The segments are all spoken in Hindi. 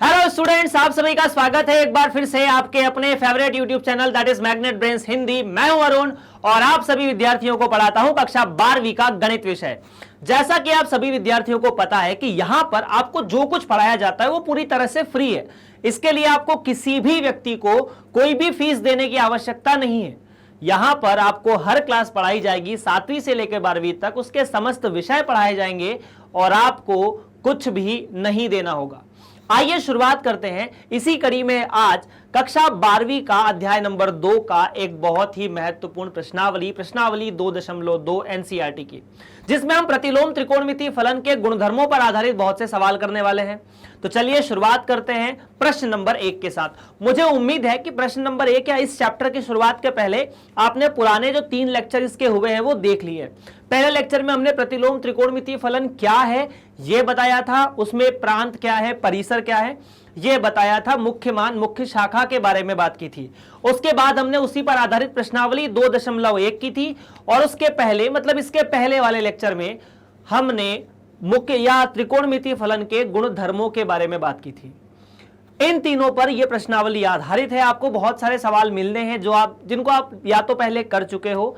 हेलो स्टूडेंट्स, आप सभी का स्वागत है एक बार फिर से आपके अपने favourite YouTube channel that is magnet brains Hindi. मैं हूं अरुण और आप सभी विद्यार्थियों को पढ़ाता हूं कक्षा 12वीं का गणित विषय। जैसा कि आप सभी विद्यार्थियों को पता है कि यहां पर आपको जो कुछ पढ़ाया जाता है वो पूरी तरह से फ्री है। इसके लिए आपको किसी भी व्यक्ति को कोई भी फीस देने की आवश्यकता नहीं है। यहां पर आपको हर क्लास पढ़ाई जाएगी, 7वीं से लेकर 12वीं तक उसके समस्त विषय पढ़ाए जाएंगे और आपको कुछ भी नहीं देना होगा। आइए शुरुआत करते हैं इसी कड़ी में आज कक्षा 12वीं का अध्याय नंबर 2 का एक बहुत ही महत्वपूर्ण प्रश्नावली 2.2 एनसीईआरटी की, जिसमें हम प्रतिलोम त्रिकोणमितीय फलन के गुणधर्मों पर आधारित बहुत से सवाल करने वाले हैं। तो चलिए शुरुआत करते हैं प्रश्न नंबर 1 के साथ। मुझे उम्मीद है कि प्रश्न नंबर 1 या इस चैप्टर की शुरुआत के पहले आपने पुराने जो 3 लेक्चर इसके हुए हैं वो देख लिए। पहले लेक्चर में हमने प्रतिलोम त्रिकोणमितीय फलन क्या है यह बताया था, उसमें प्रांत क्या है, परिसर क्या है यह बताया था, मुख्य मान, मुख्य शाखा के बारे में बात की थी। उसके बाद हमने उसी पर आधारित प्रश्नावली 2.1 की थी और उसके पहले मतलब इसके पहले वाले लेक्चर में हमने मुख्य या त्रिकोणमितीय फलन के गुणधर्मों के बारे में बात की थी। इन तीनों पर यह प्रश्नावली आधारित है। आपको बहुत सारे सवाल मिलने हैं जिनको आप या तो पहले कर चुके हो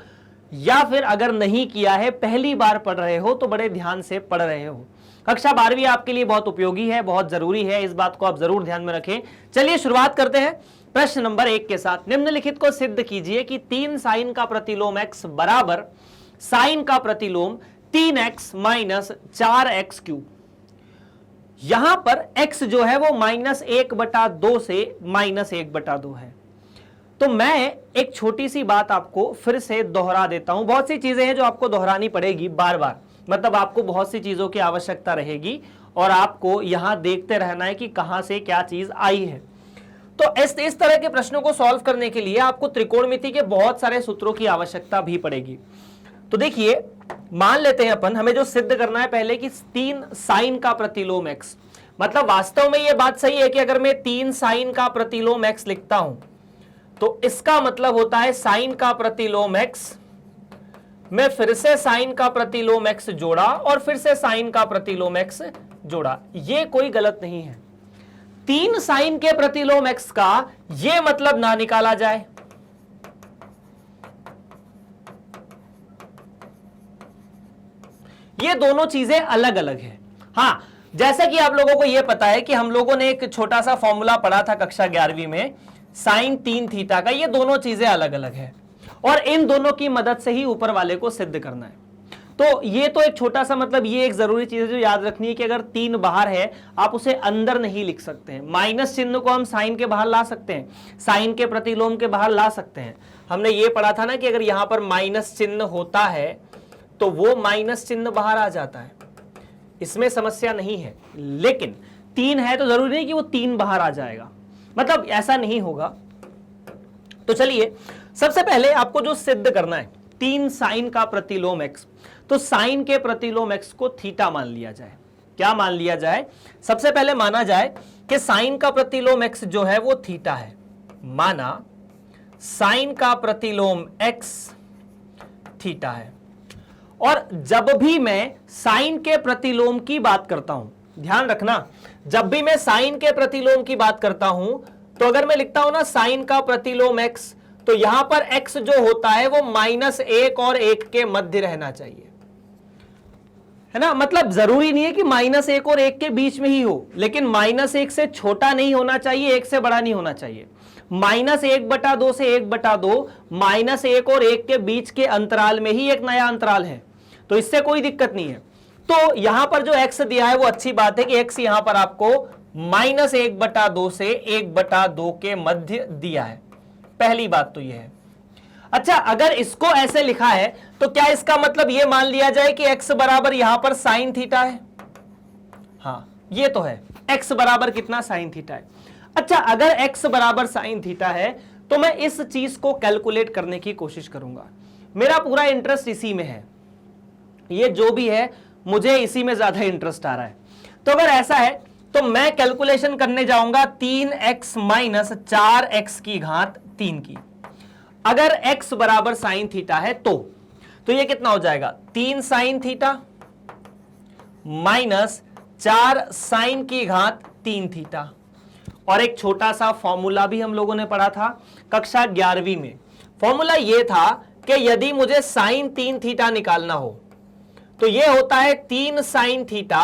या फिर अगर नहीं किया है, पहली बार पढ़ रहे हो तो बड़े ध्यान से पढ़ रहे हो। कक्षा 12वीं आपके लिए बहुत उपयोगी है, बहुत जरूरी है, इस बात को आप जरूर ध्यान में रखें। चलिए शुरुआत करते हैं प्रश्न नंबर 1 के साथ। निम्नलिखित को सिद्ध कीजिए कि 3 साइन का प्रतिलोम x बराबर साइन का प्रतिलोम 3x माइनस 4x क्यूब। यहां पर x जो है वो -1/2 से -1/2 है। तो मैं एक छोटी सी बात आपको फिर से दोहरा देता हूं। बहुत सी चीजें हैं जो आपको दोहरानी पड़ेगी बार बार, मतलब आपको बहुत सी चीजों की आवश्यकता रहेगी और आपको यहां देखते रहना है कि कहां से क्या चीज आई है। तो इस तरह के प्रश्नों को सॉल्व करने के लिए आपको त्रिकोणमिति के बहुत सारे सूत्रों की आवश्यकता भी पड़ेगी। तो देखिए, मान लेते हैं अपन, हमें जो सिद्ध करना है पहले कि 3 साइन का प्रतिलोम x, मतलब वास्तव में यह बात सही है कि अगर मैं 3 साइन का प्रतिलोम x लिखता हूं तो इसका मतलब होता है साइन का प्रतिलोम x, मैं फिर से साइन का प्रतिलोम x जोड़ा और फिर से साइन का प्रतिलोम x जोड़ा। यह कोई गलत नहीं है। 3 साइन के प्रतिलोम x का यह मतलब ना निकाला जाए। ये दोनों चीजें अलग अलग है। हां, जैसा कि आप लोगों को यह पता है कि हम लोगों ने एक छोटा सा फॉर्मूला पढ़ा था कक्षा 11वीं में, साइन 3 थीटा का। ये दोनों चीजें अलग अलग है और इन दोनों की मदद से ही ऊपर वाले को सिद्ध करना है। तो ये तो एक छोटा सा, मतलब ये एक जरूरी चीज है जो याद रखनी है कि अगर 3 बाहर है आप उसे अंदर नहीं लिख सकते हैं। माइनस चिन्ह को हम साइन के बाहर ला सकते हैं, साइन के प्रतिलोम के बाहर ला सकते हैं। हमने ये पढ़ा था ना कि अगर यहां पर माइनस चिन्ह होता है तो वो माइनस चिन्ह बाहर आ जाता है, इसमें समस्या नहीं है। लेकिन 3 है तो जरूरी नहीं कि वो 3 बाहर आ जाएगा, मतलब ऐसा नहीं होगा। तो चलिए, सबसे पहले आपको जो सिद्ध करना है 3 साइन का प्रतिलोम x, तो साइन के प्रतिलोम x को थीटा मान लिया जाए। क्या मान लिया जाए? सबसे पहले माना जाए कि साइन का प्रतिलोम x जो है वो थीटा है। माना साइन का प्रतिलोम x थीटा है। और जब भी मैं साइन के प्रतिलोम की बात करता हूं, ध्यान रखना, जब भी मैं साइन के प्रतिलोम की बात करता हूं तो अगर मैं लिखता हूं ना साइन का प्रतिलोम x, तो यहां पर x जो होता है वो -1 और 1 के मध्य रहना चाहिए, है ना। मतलब जरूरी नहीं है कि -1 और 1 के बीच में ही हो, लेकिन -1 से छोटा नहीं होना चाहिए, 1 से बड़ा नहीं होना चाहिए। -1/2 से 1/2 -1 और 1 के बीच के अंतराल में ही एक नया अंतराल है, तो इससे कोई दिक्कत नहीं है। तो यहां पर जो x दिया है वो अच्छी बात है कि x यहां पर आपको -1/2 से 1/2 के मध्य दिया है। पहली बात तो यह है। अच्छा, अगर इसको ऐसे लिखा है तो क्या इसका मतलब यह मान लिया जाए कि x बराबर यहां पर साइन थीटा है? हां, ये तो है, x बराबर कितना? साइन थीटा है। अच्छा, अगर x बराबर साइन थीटा है तो मैं इस चीज को कैलकुलेट करने की कोशिश करूंगा। मेरा पूरा इंटरेस्ट इसी में है, ये जो भी है मुझे इसी में ज्यादा इंटरेस्ट आ रहा है। तो अगर ऐसा है तो मैं कैलकुलेशन करने जाऊंगा 3x माइनस 4x की घात 3 की। अगर x बराबर साइन थीटा है तो ये कितना हो जाएगा? 3 साइन थीटा माइनस 4 साइन की घात 3 थीटा। और एक छोटा सा फॉर्मूला भी हम लोगों ने पढ़ा था कक्षा 11वीं में। फॉर्मूला ये था कि यदि मुझे साइन 3 थीटा निकालना हो तो ये होता है 3 साइन थीटा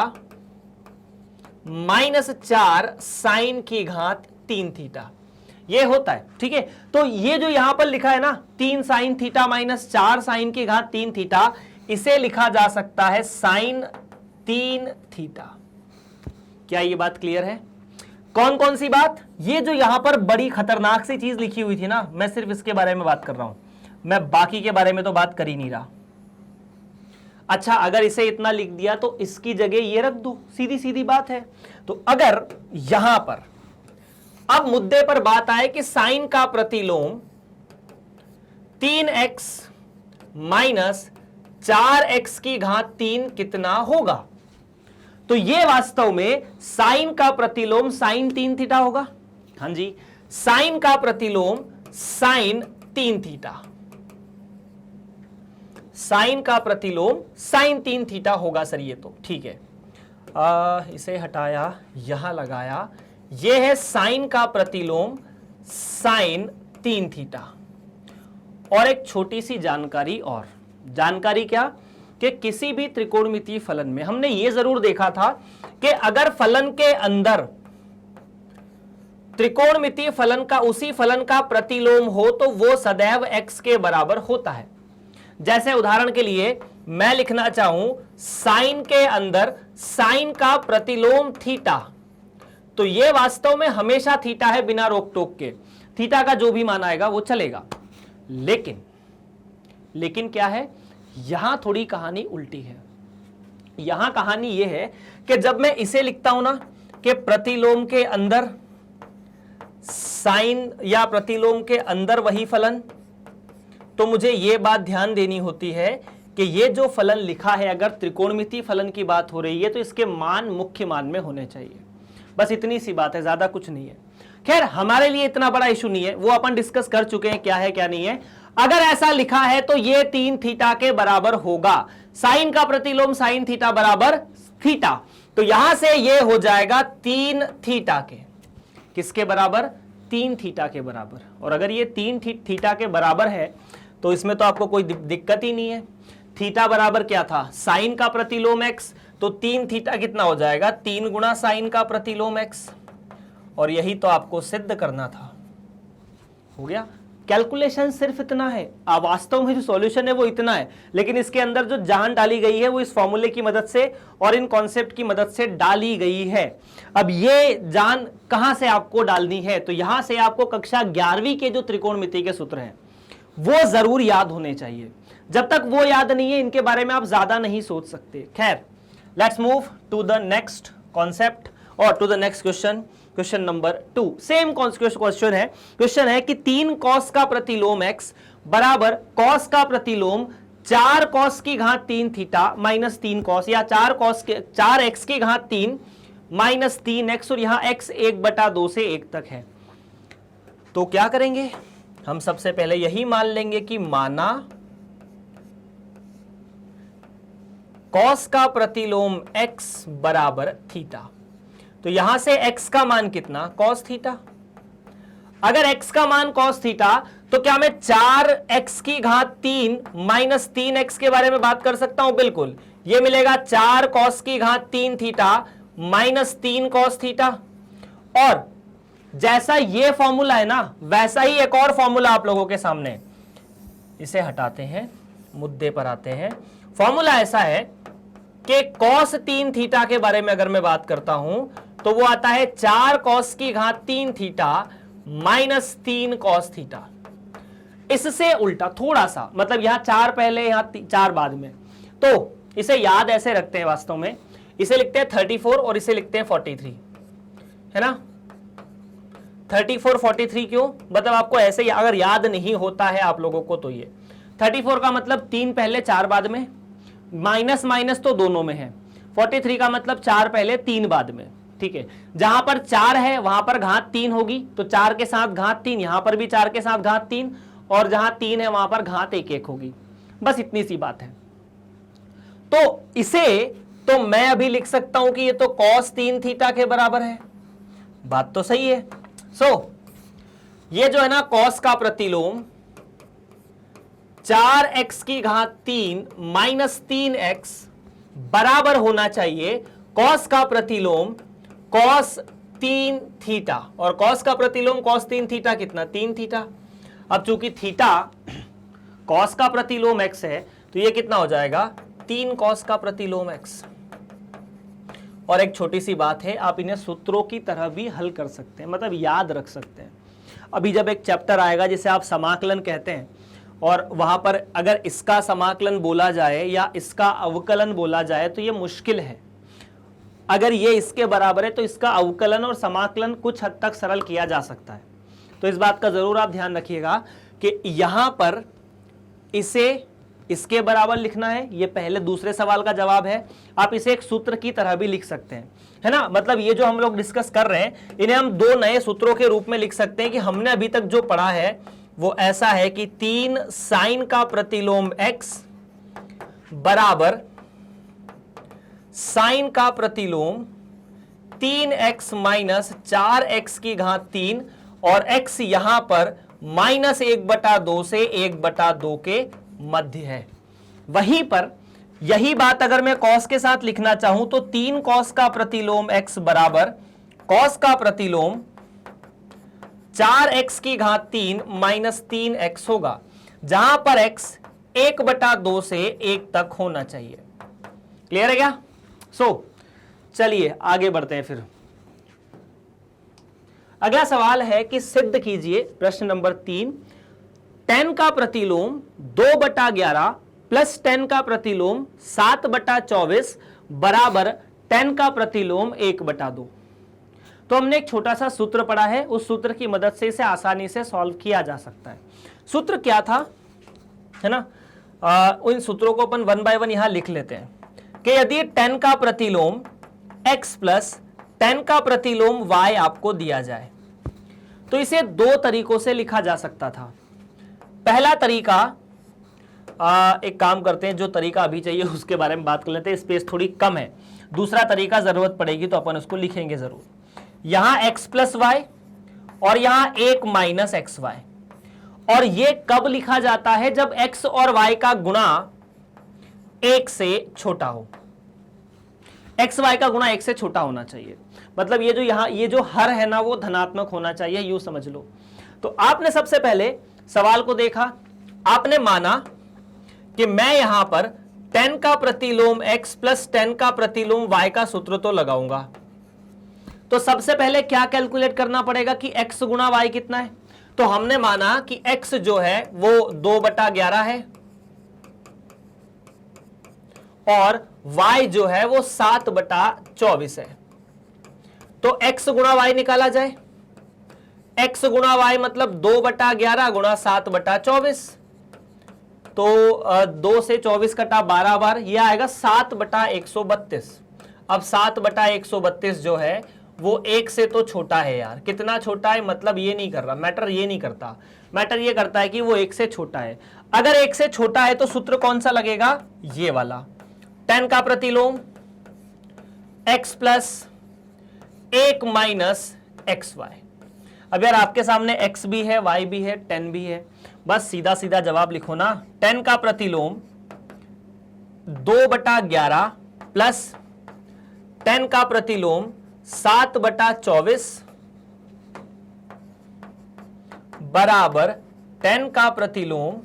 माइनस 4 साइन की घात 3 थीटा, ये होता है। ठीक है, तो ये जो यहां पर लिखा है ना 3 साइन थीटा माइनस 4 साइन की घात 3 थीटा, इसे लिखा जा सकता है साइन 3 थीटा। क्या ये बात क्लियर है? कौन कौन सी बात? ये जो यहां पर बड़ी खतरनाक सी चीज लिखी हुई थी ना, मैं सिर्फ इसके बारे में बात कर रहा हूं, मैं बाकी के बारे में तो बात कर ही नहीं रहा। अच्छा, अगर इसे इतना लिख दिया तो इसकी जगह ये रख दो, सीधी सीधी बात है। तो अगर यहां पर अब मुद्दे पर बात आए कि साइन का प्रतिलोम 3x माइनस 4x की घात 3 कितना होगा, तो यह वास्तव में साइन का प्रतिलोम साइन 3 थीटा होगा। हां जी, साइन का प्रतिलोम साइन 3 थीटा, साइन का प्रतिलोम साइन 3 थीटा होगा सर। ये तो ठीक है, इसे हटाया, यहां लगाया, यह है साइन का प्रतिलोम साइन 3 थीटा। और एक छोटी सी जानकारी, और जानकारी क्या कि किसी भी त्रिकोणमितीय फलन में हमने यह जरूर देखा था कि अगर फलन के अंदर त्रिकोणमितीय फलन का उसी फलन का प्रतिलोम हो तो वो सदैव x के बराबर होता है। जैसे उदाहरण के लिए मैं लिखना चाहूं साइन के अंदर साइन का प्रतिलोम थीटा, तो यह वास्तव में हमेशा थीटा है बिना रोक टोक के, थीटा का जो भी मान आएगा वो चलेगा। लेकिन क्या है, यहां थोड़ी कहानी उल्टी है। यहां कहानी यह है कि जब मैं इसे लिखता हूं ना कि प्रतिलोम के अंदर साइन या प्रतिलोम के अंदर वही फलन, तो मुझे यह बात ध्यान देनी होती है कि यह जो फलन लिखा है, अगर त्रिकोणमितीय फलन की बात हो रही है तो इसके मान मुख्य मान में होने चाहिए। बस इतनी सी बात है, ज्यादा कुछ नहीं है। खैर, हमारे लिए इतना बड़ा इशू नहीं है, वो अपन डिस्कस कर चुके हैं क्या है क्या नहीं है। अगर ऐसा लिखा है तो ये 3 थीटा के बराबर होगा। साइन का प्रतिलोम साइन थीटा बराबर थीटा, तो यहां से ये हो जाएगा 3 थीटा के, किसके बराबर? 3 थीटा के बराबर। और अगर ये 3 थीटा के बराबर है तो इसमें तो आपको कोई दिक्कत ही नहीं है। थीटा बराबर क्या था? साइन का प्रतिलोम x, तो 3 थीटा कितना हो जाएगा? 3 गुणा साइन का प्रतिलोम x। और यही तो आपको सिद्ध करना था। हो गया। कैलकुलेशन सिर्फ इतना है, वास्तव में जो सॉल्यूशन है वो इतना है, लेकिन इसके अंदर जो जान डाली गई है वो इस फॉर्मूले की मदद से और इन कॉन्सेप्ट की मदद से डाली गई है। अब ये जान कहां से आपको डालनी है? तो यहां से आपको कक्षा 11वीं के जो त्रिकोणमिति के सूत्र हैं वो जरूर याद होने चाहिए। जब तक वो याद नहीं है इनके बारे में आप ज्यादा नहीं सोच सकते। खैर, let's move to the next concept और to the next question. Question number 2 same question है। क्वेश्चन है कि 3 कॉस का प्रतिलोम x बराबर कॉस का प्रतिलोम 4 कॉस की घात 3 थीटा माइनस 3 कॉस, या 4 एक्स की घात 3 माइनस 3 एक्स, और यहां x 1/2 से 1 तक है। तो क्या करेंगे हम? सबसे पहले यही मान लेंगे कि माना कॉस का प्रतिलोम x बराबर थीटा, तो यहां से x का मान कितना? Cos theta. अगर x का मान कॉस थीटा, तो क्या मैं 4x की घात 3 माइनस 3x के बारे में बात कर सकता हूं? बिल्कुल, यह मिलेगा 4 कॉस की घात 3 थीटा माइनस 3 कॉस थीटा। और जैसा यह फॉर्मूला है ना, वैसा ही एक और फॉर्मूला आप लोगों के सामने, इसे हटाते हैं, मुद्दे पर आते हैं। फॉर्मूला ऐसा है कि कॉस 3 थीटा के बारे में अगर मैं बात करता हूं तो वो आता है 4 कॉस की घात 3 थीटा माइनस 3 कॉस थीटा। इससे उल्टा थोड़ा सा, मतलब यहां 4 पहले, यहां 4 बाद में, तो इसे याद ऐसे रखते हैं। वास्तव में इसे लिखते हैं 34 और इसे लिखते हैं 43, है ना? 34 43 क्यों? मतलब आपको ऐसे ही अगर याद नहीं होता है आप लोगों को तो ये 34 का मतलब 3 पहले 4 बाद में, माइनस माइनस तो दोनों में है। 43 का मतलब 4 पहले 3 बाद में। ठीक है, जहां पर 4 है वहां पर घात 3 होगी, तो 4 के साथ घात 3, यहां पर भी 4 के साथ घात 3, और जहां 3 है वहां पर घात 1 होगी। बस इतनी सी बात है। तो इसे तो मैं अभी लिख सकता हूं कि ये तो cos 3 थीटा के बराबर है। बात तो सही है। ये जो है ना कॉस का प्रतिलोम 4x की घात 3 माइनस 3x बराबर होना चाहिए कॉस का प्रतिलोम कॉस 3 थीटा, और कॉस का प्रतिलोम कॉस 3 थीटा कितना 3 थीटा। अब चूंकि थीटा कॉस का प्रतिलोम x है तो ये कितना हो जाएगा 3 कॉस का प्रतिलोम x। और एक छोटी सी बात है, आप इन्हें सूत्रों की तरह भी हल कर सकते हैं, मतलब याद रख सकते हैं। अभी जब एक चैप्टर आएगा जिसे आप समाकलन कहते हैं, और वहां पर अगर इसका समाकलन बोला जाए या इसका अवकलन बोला जाए तो ये मुश्किल है। अगर ये इसके बराबर है तो इसका अवकलन और समाकलन कुछ हद तक सरल किया जा सकता है। तो इस बात का जरूर आप ध्यान रखिएगा कि यहां पर इसे इसके बराबर लिखना है, ये पहले दूसरे सवाल का जवाब है। आप इसे एक सूत्र की तरह भी लिख सकते हैं, है ना। मतलब ये जो हम लोग डिस्कस कर रहे हैं इन्हें हम दो नए सूत्रों के रूप में लिख सकते हैं कि हमने अभी तक जो पढ़ा है वो ऐसा है कि 3 साइन का प्रतिलोम x बराबर साइन का प्रतिलोम 3x माइनस 4x की घात 3, और x यहां पर माइनस 1/2 से 1/2 के मध्य है। वहीं पर यही बात अगर मैं कॉस के साथ लिखना चाहूं तो 3 कॉस का प्रतिलोम x बराबर कॉस का प्रतिलोम 4x की घात 3 माइनस 3x होगा, जहां पर x 1/2 से 1 तक होना चाहिए। क्लियर है क्या? चलिए आगे बढ़ते हैं। फिर अगला सवाल है कि सिद्ध कीजिए, प्रश्न नंबर 3, 10 का प्रतिलोम 2/11 प्लस 10 का प्रतिलोम 7/24 बराबर 10 का प्रतिलोम 1/2। तो हमने एक छोटा सा सूत्र पढ़ा है, उस सूत्र की मदद से इसे आसानी से सॉल्व किया जा सकता है। सूत्र क्या था, है ना। उन सूत्रों को अपन 1 बाय 1 यहां लिख लेते हैं कि यदि 10 का प्रतिलोम x प्लस 10 का प्रतिलोम y आपको दिया जाए तो इसे दो तरीकों से लिखा जा सकता था। पहला तरीका, एक काम करते हैं, जो तरीका अभी चाहिए उसके बारे में बात कर लेते हैं, स्पेस थोड़ी कम है। दूसरा तरीका जरूरत पड़ेगी तो अपन उसको लिखेंगे जरूर। यहां x प्लस वाई और यहां 1 माइनस एक्स वाई, और ये कब लिखा जाता है जब x और y का गुणा 1 से छोटा हो। x y का गुणा 1 से छोटा होना चाहिए, मतलब ये जो यहां ये जो हर है ना वो धनात्मक होना चाहिए, यूं समझ लो। तो आपने सबसे पहले सवाल को देखा, आपने माना कि मैं यहां पर 10 का प्रतिलोम x प्लस 10 का प्रतिलोम y का सूत्र तो लगाऊंगा। तो सबसे पहले क्या कैलकुलेट करना पड़ेगा कि x गुणा y कितना है। तो हमने माना कि x जो है वो 2/11 है और y जो है वो 7/24 है। तो x गुणा y निकाला जाए। x गुणा y मतलब 2/11 गुणा 7/24, तो 2 से 24 कटा 12 बार, यह आएगा 7/132। अब 7/132 जो है वो 1 से तो छोटा है यार। कितना छोटा है मतलब ये नहीं कर रहा, मैटर ये नहीं करता, मैटर ये करता है कि वो 1 से छोटा है। अगर 1 से छोटा है तो सूत्र कौन सा लगेगा, ये वाला, 10 का प्रतिलोम x plus 1 minus x y. अब यार आपके सामने x भी है, y भी है, 10 भी है, बस सीधा सीधा जवाब लिखो ना। 10 का प्रतिलोम 2/11 प्लस 10 का प्रतिलोम 7/24 बराबर 10 का प्रतिलोम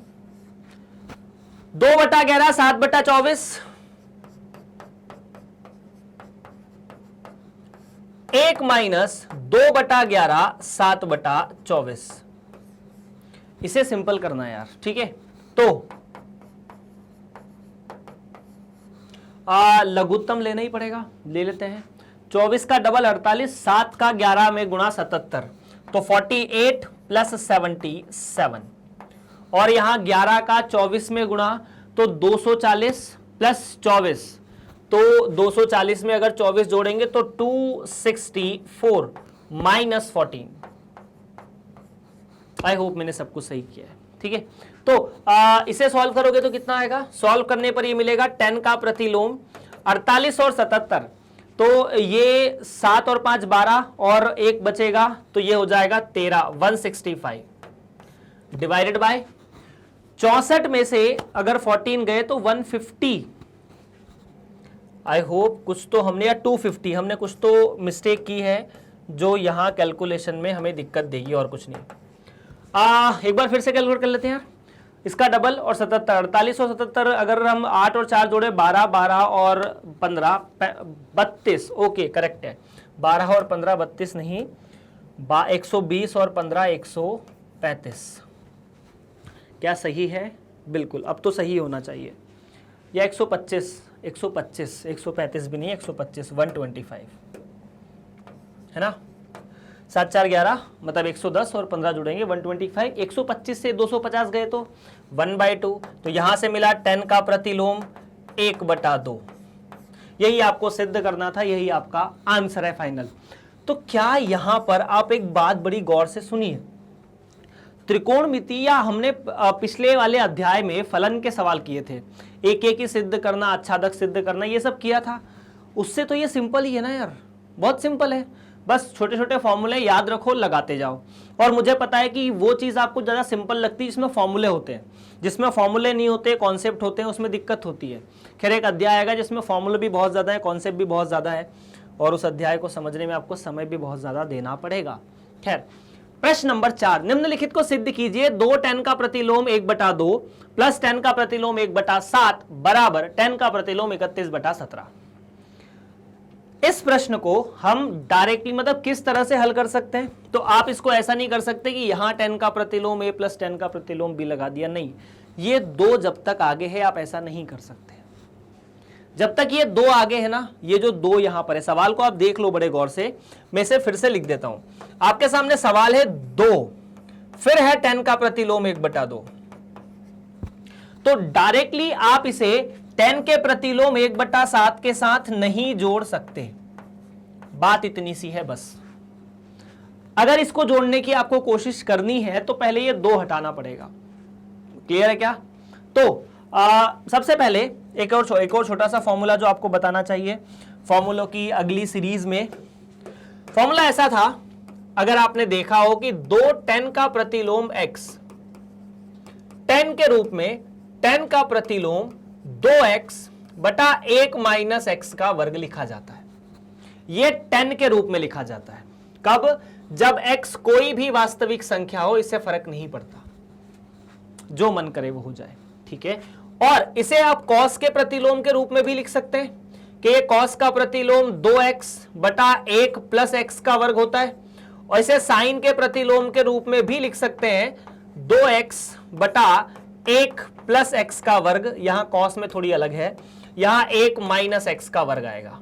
2/11 7/24, 1 माइनस 2/11 7/24। इसे सिंपल करना है यार, ठीक है। तो लघुत्तम लेना ही पड़ेगा, ले लेते हैं। 24 का डबल 48, 7 का 11 में गुणा 77, तो 48 प्लस 77, और यहां 11 का 24 में गुणा तो 240 प्लस 24, तो 240 में अगर 24 जोड़ेंगे तो 264 माइनस 14। आई होप मैंने सब कुछ सही किया है, ठीक है। तो इसे सॉल्व करोगे तो कितना आएगा, सॉल्व करने पर ये मिलेगा 10 का प्रतिलोम 48 और 77, तो ये 7 और 5 12 और 1 बचेगा, तो ये हो जाएगा 13, 165 डिवाइडेड बाय 64 में से अगर 14 गए तो 150। आई होप कुछ तो हमने, या 250 हमने कुछ तो मिस्टेक की है जो यहां कैलकुलेशन में हमें दिक्कत देगी, और कुछ नहीं। एक बार फिर से कैलकुलेट कर लेते हैं यार, इसका डबल और 77, 48 और 77, अगर हम 8 और 4 जोड़े 12, 12 और 15 32, ओके करेक्ट है, 12 और 15 32 नहीं, 120 और 15 135। क्या सही है? बिल्कुल, अब तो सही होना चाहिए। या 125 135 भी नहीं, 125 125 है ना। 7 4 11 मतलब 110 और 15 जुड़ेंगे 125। 125 से 250 गए तो 1/2, तो यहां से मिला 10 का प्रतिलोम 1/2। यही आपको सिद्ध करना था, यही आपका आंसर है फाइनल। तो क्या यहां पर आप एक बात बड़ी गौर से सुनिए, त्रिकोणमिति या हमने पिछले वाले अध्याय में फलन के सवाल किए थे, एक एक ही सिद्ध करना, आच्छादक सिद्ध करना, ये सब किया था। उससे तो ये सिंपल ही है ना यार, बहुत सिंपल है, बस छोटे छोटे फॉर्मूले याद रखो, लगाते जाओ। और मुझे पता है कि वो चीज़ आपको ज़्यादा सिंपल लगती है जिसमें फॉर्मूले होते हैं, जिसमें फॉर्मूले नहीं होते, कॉन्सेप्ट होते हैं, उसमें दिक्कत होती है। खैर एक अध्याय आएगा जिसमें फॉर्मूले भी बहुत ज़्यादा है, कॉन्सेप्ट भी बहुत ज़्यादा है, और उस अध्याय को समझने में आपको समय भी बहुत ज़्यादा देना पड़ेगा। खैर प्रश्न नंबर 4, निम्नलिखित को सिद्ध कीजिए। 2 10 का प्रतिलोम 1/2 प्लस 10 का प्रतिलोम 1/7 बराबर 10 का प्रतिलोम 31/17। इस प्रश्न को हम डायरेक्टली मतलब किस तरह से हल कर सकते हैं? तो आप इसको ऐसा नहीं कर सकते कि यहां 10 का प्रतिलोम a प्लस 10 का प्रतिलोम b लगा दिया, नहीं, ये 2 जब तक आगे है आप ऐसा नहीं कर सकते। जब तक ये 2 आगे है ना, ये जो 2 यहां पर है, सवाल को आप देख लो बड़े गौर से, मैं इसे फिर से लिख देता हूं। आपके सामने सवाल है 2, फिर है 10 का प्रतिलोम 1/2। तो डायरेक्टली आप इसे 10 के प्रतिलोम 1/7 के साथ नहीं जोड़ सकते, बात इतनी सी है बस। अगर इसको जोड़ने की आपको कोशिश करनी है तो पहले ये 2 हटाना पड़ेगा। क्लियर है क्या? तो सबसे पहले एक और छोटा सा फॉर्मूला जो आपको बताना चाहिए फॉर्मूलों की अगली सीरीज में। फॉर्मूला ऐसा था, अगर आपने देखा हो कि 2 10 का प्रतिलोम x 10 के रूप में 10 का प्रतिलोम 2x बटा 1 माइनस x का वर्ग लिखा जाता है। यह 10 के रूप में लिखा जाता है। कब? जब x कोई भी वास्तविक संख्या हो, इससे फर्क नहीं पड़ता, जो मन करे वो हो जाए, ठीक है। और इसे आप cos के प्रतिलोम के रूप में भी लिख सकते हैं कि ये cos का प्रतिलोम 2x बटा 1 प्लस x का वर्ग होता है। और इसे साइन के प्रतिलोम के रूप में भी लिख सकते हैं 2x बटा 1 प्लस x का वर्ग, यहां cos में थोड़ी अलग है, यहां 1 माइनस x का वर्ग आएगा।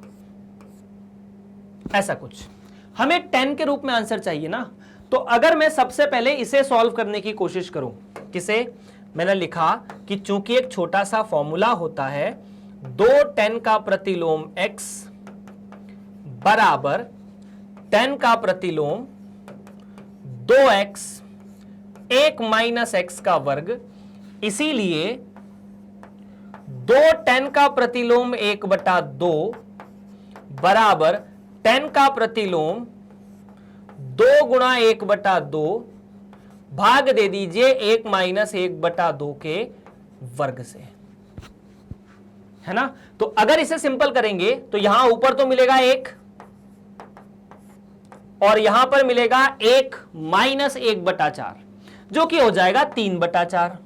ऐसा कुछ हमें 10 के रूप में आंसर चाहिए ना। तो अगर मैं सबसे पहले इसे सॉल्व करने की कोशिश करूं, किसे? मैंने लिखा कि चूंकि एक छोटा सा फॉर्मूला होता है 2 10 का प्रतिलोम x बराबर 10 का प्रतिलोम 2x 1 माइनस x का वर्ग, इसीलिए 2 10 का प्रतिलोम 1/2 बराबर 10 का प्रतिलोम 2 गुणा 1/2 भाग दे दीजिए 1 माइनस 1/2 के वर्ग से, है ना। तो अगर इसे सिंपल करेंगे तो यहां ऊपर तो मिलेगा 1 और यहां पर मिलेगा 1 माइनस 1/4 जो कि हो जाएगा 3/4।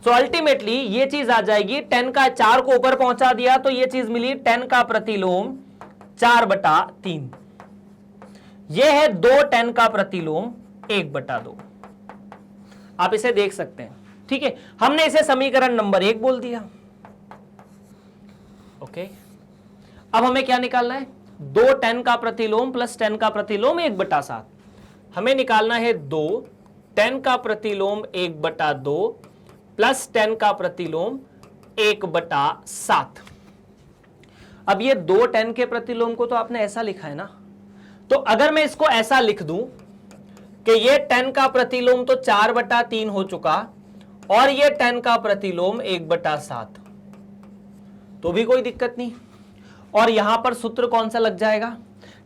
तो अल्टीमेटली ये चीज आ जाएगी 10 का 4 को ऊपर पहुंचा दिया तो ये चीज मिली 10 का प्रतिलोम 4/3। यह है 2 10 का प्रतिलोम 1/2। आप इसे देख सकते हैं, ठीक है। हमने इसे समीकरण नंबर 1 बोल दिया। ओके, अब हमें क्या निकालना है? 2 10 का प्रतिलोम प्लस 10 का प्रतिलोम 1/7। हमें निकालना है 2 10 का प्रतिलोम 1/2 प्लस 10 का प्रतिलोम 1/7। अब ये 2 10 के प्रतिलोम को तो आपने ऐसा लिखा है ना, तो अगर मैं इसको ऐसा लिख दूं कि ये 10 का प्रतिलोम तो 4/3 हो चुका और ये 10 का प्रतिलोम 1/7, तो भी कोई दिक्कत नहीं। और यहां पर सूत्र कौन सा लग जाएगा,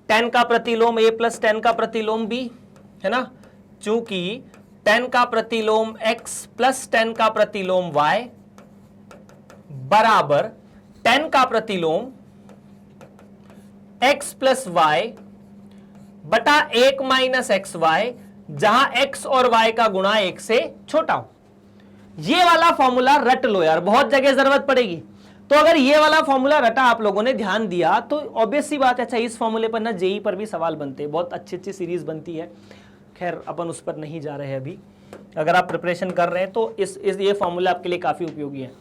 tan का प्रतिलोम a प्लस tan का प्रतिलोम b, है ना, चूंकि tan का प्रतिलोम x प्लस tan का प्रतिलोम y बराबर tan का प्रतिलोम x प्लस y बटा 1 माइनस एक्स वाई, जहां x और y का गुणा 1 से छोटा हो। ये वाला फॉर्मूला रट लो यार, बहुत जगह जरूरत पड़ेगी। तो अगर ये वाला फॉर्मूला रटा, आप लोगों ने ध्यान दिया, तो ऑब्वियस सी बात है। अच्छा, इस फॉर्मूले पर ना जेई पर भी सवाल बनते हैं, बहुत अच्छी अच्छी सीरीज बनती है। खैर अपन उस पर नहीं जा रहे हैं अभी। अगर आप प्रिपरेशन कर रहे हैं तो इस ये फॉर्मूला आपके लिए काफी उपयोगी है।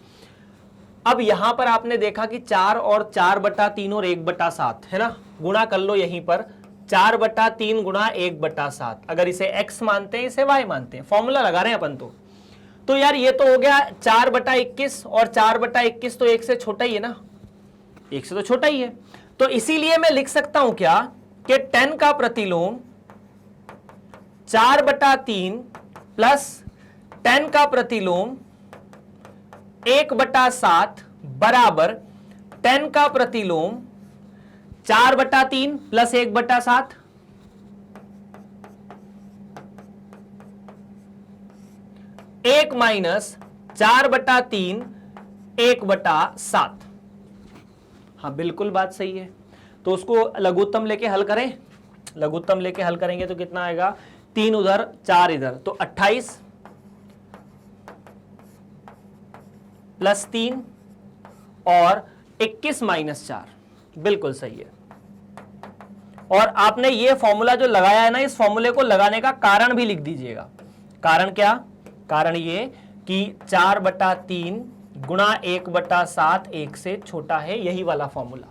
अब यहां पर आपने देखा कि 4 और 4/3 और 1/7, है ना, गुणा कर लो यहीं पर 4/3 गुणा 1/7। अगर इसे x मानते हैं, इसे y मानते हैं, फॉर्मूला लगा रहे हैं अपन। तो यार ये तो हो गया 4/21 और 4/21 तो 1 से छोटा ही है ना, 1 से तो छोटा ही है। तो इसीलिए मैं लिख सकता हूं क्या कि tan का प्रतिलोम 4/3 प्लस tan का प्रतिलोम 1/7 बराबर tan का प्रतिलोम 4/3 प्लस 1/7, एक माइनस 4/3 1/7। हाँ बिल्कुल बात सही है। तो उसको लघुत्तम लेके हल करें, लघुत्तम लेके हल करेंगे तो कितना आएगा, 3 उधर 4 इधर, तो 28 प्लस 3 और 21 माइनस 4, बिल्कुल सही है। और आपने ये फॉर्मूला जो लगाया है ना, इस फॉर्मूले को लगाने का कारण भी लिख दीजिएगा। कारण क्या, कारण ये कि 4/3 गुणा 1/7 1 से छोटा है, यही वाला फॉर्मूला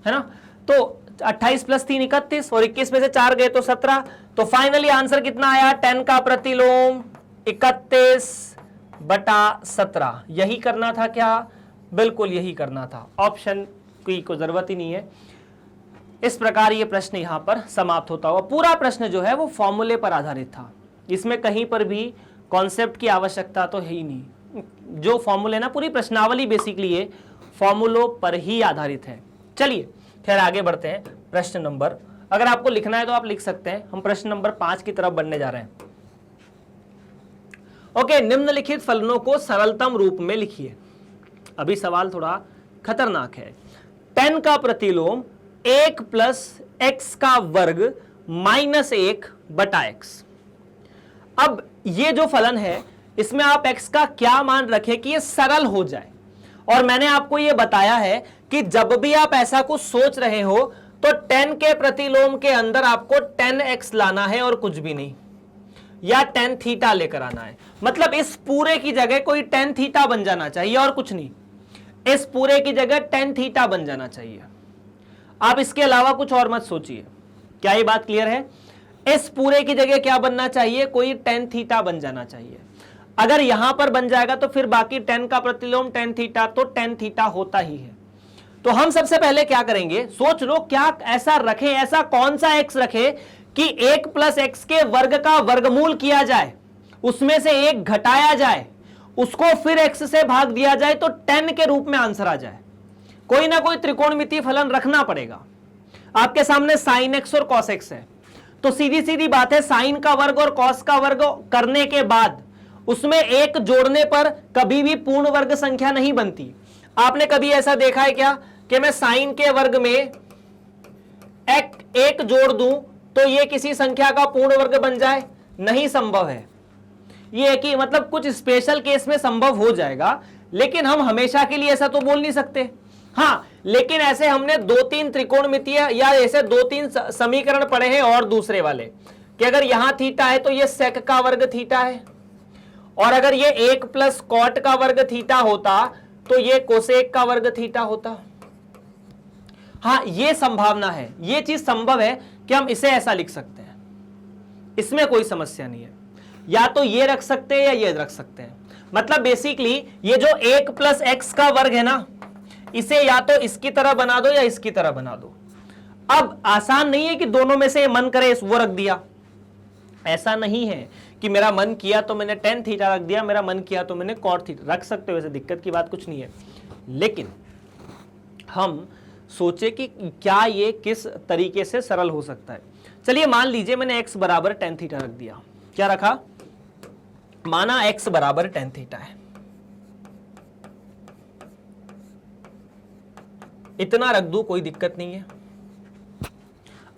है ना। तो 28 प्लस 3 31 और 21 में से 4 गए तो 17। तो फाइनली आंसर कितना आया, tan का प्रतिलोम 31/17। यही करना था क्या, बिल्कुल यही करना था, ऑप्शन की कोई जरूरत ही नहीं है। इस प्रकार ये प्रश्न यहां पर समाप्त होता हुआ। पूरा प्रश्न जो है वो फॉर्मूले पर आधारित था, इसमें कहीं पर भी कॉन्सेप्ट की आवश्यकता तो है ही नहीं। जो फॉर्मूले ना, पूरी प्रश्नावली बेसिकली ये फॉर्मूलों पर ही आधारित है। चलिए खैर आगे बढ़ते हैं। प्रश्न नंबर, अगर आपको लिखना है तो आप लिख सकते हैं। हम प्रश्न नंबर 5 की तरफ बढ़ने जा रहे हैं। ओके, निम्नलिखित फलनों को सरलतम रूप में लिखिए। अभी सवाल थोड़ा खतरनाक है। tan का प्रतिलोम 1 प्लस एक्स का वर्ग माइनस 1/x। अब ये जो फलन है, इसमें आप x का क्या मान रखें कि ये सरल हो जाए। और मैंने आपको ये बताया है कि जब भी आप ऐसा कुछ सोच रहे हो तो tan के प्रतिलोम के अंदर आपको tanx लाना है और कुछ भी नहीं, या tan थीटा लेकर आना है। मतलब इस पूरे की जगह कोई tan थीटा बन जाना चाहिए और कुछ नहीं, इस पूरे की जगह tan थीटा बन जाना चाहिए। आप इसके अलावा कुछ और मत सोचिए। क्या ये बात क्लियर है? इस पूरे की जगह क्या बनना चाहिए, कोई tan थीटा बन जाना चाहिए। अगर यहां पर बन जाएगा तो फिर बाकी tan का प्रतिलोम tan थीटा, तो tan थीटा होता ही है। तो हम सबसे पहले क्या करेंगे, सोच लो क्या ऐसा रखें, ऐसा कौन सा x रखे कि 1 प्लस एक्स के वर्ग का वर्गमूल किया जाए, उसमें से 1 घटाया जाए, उसको फिर x से भाग दिया जाए तो tan के रूप में आंसर आ जाए। कोई ना कोई त्रिकोणमितीय फलन रखना पड़ेगा। आपके सामने sin x और cos x है, तो सीधी सीधी बात है, साइन का वर्ग और कॉस का वर्ग करने के बाद उसमें 1 जोड़ने पर कभी भी पूर्ण वर्ग संख्या नहीं बनती। आपने कभी ऐसा देखा है क्या कि मैं साइन के वर्ग में 1 जोड़ दूं तो ये किसी संख्या का पूर्ण वर्ग बन जाए? नहीं संभव है। ये है कि मतलब कुछ स्पेशल केस में संभव हो जाएगा, लेकिन हम हमेशा के लिए ऐसा तो बोल नहीं सकते। हाँ, लेकिन ऐसे हमने 2-3 त्रिकोणमितीय या ऐसे 2-3 समीकरण पढ़े हैं और दूसरे वाले कि अगर यहां थीटा है तो ये सेक का वर्ग थीटा है, और अगर ये 1 प्लस कॉट का वर्ग थीटा होता तो ये कोसेक का वर्ग थीटा होता। हाँ, ये संभावना है, ये चीज संभव है कि हम इसे ऐसा लिख सकते हैं, इसमें कोई समस्या नहीं है। या तो ये रख सकते हैं या ये रख सकते हैं। मतलब बेसिकली ये जो 1 प्लस एक्स का वर्ग है ना, इसे या तो इसकी तरह बना दो या इसकी तरह बना दो। अब आसान नहीं है कि दोनों में से मन करे वो रख दिया, ऐसा नहीं है कि मेरा मन किया तो मैंने tan थीटा रख दिया, मेरा मन किया तो मैंने cot थीटा रख सकते हो, वैसे दिक्कत की बात कुछ नहीं है। लेकिन हम सोचे कि क्या ये किस तरीके से सरल हो सकता है। चलिए मान लीजिए मैंने x बराबर tan थीटा रख दिया। क्या रखा? माना x बराबर tan थीटा है, इतना रख दूं कोई दिक्कत नहीं है।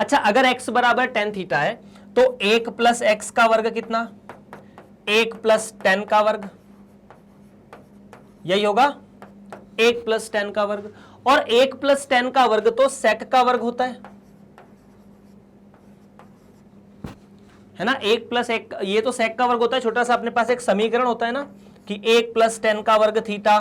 अच्छा, अगर x बराबर tan थीटा है तो 1 प्लस एक्स का वर्ग कितना? 1 प्लस tan का वर्ग, यही होगा 1 प्लस tan का वर्ग। और 1 प्लस tan का वर्ग तो sec का वर्ग होता है ना। 1 प्लस 1 ये तो sec का वर्ग होता है। छोटा सा अपने पास एक समीकरण होता है ना कि 1 प्लस tan का वर्ग थीटा,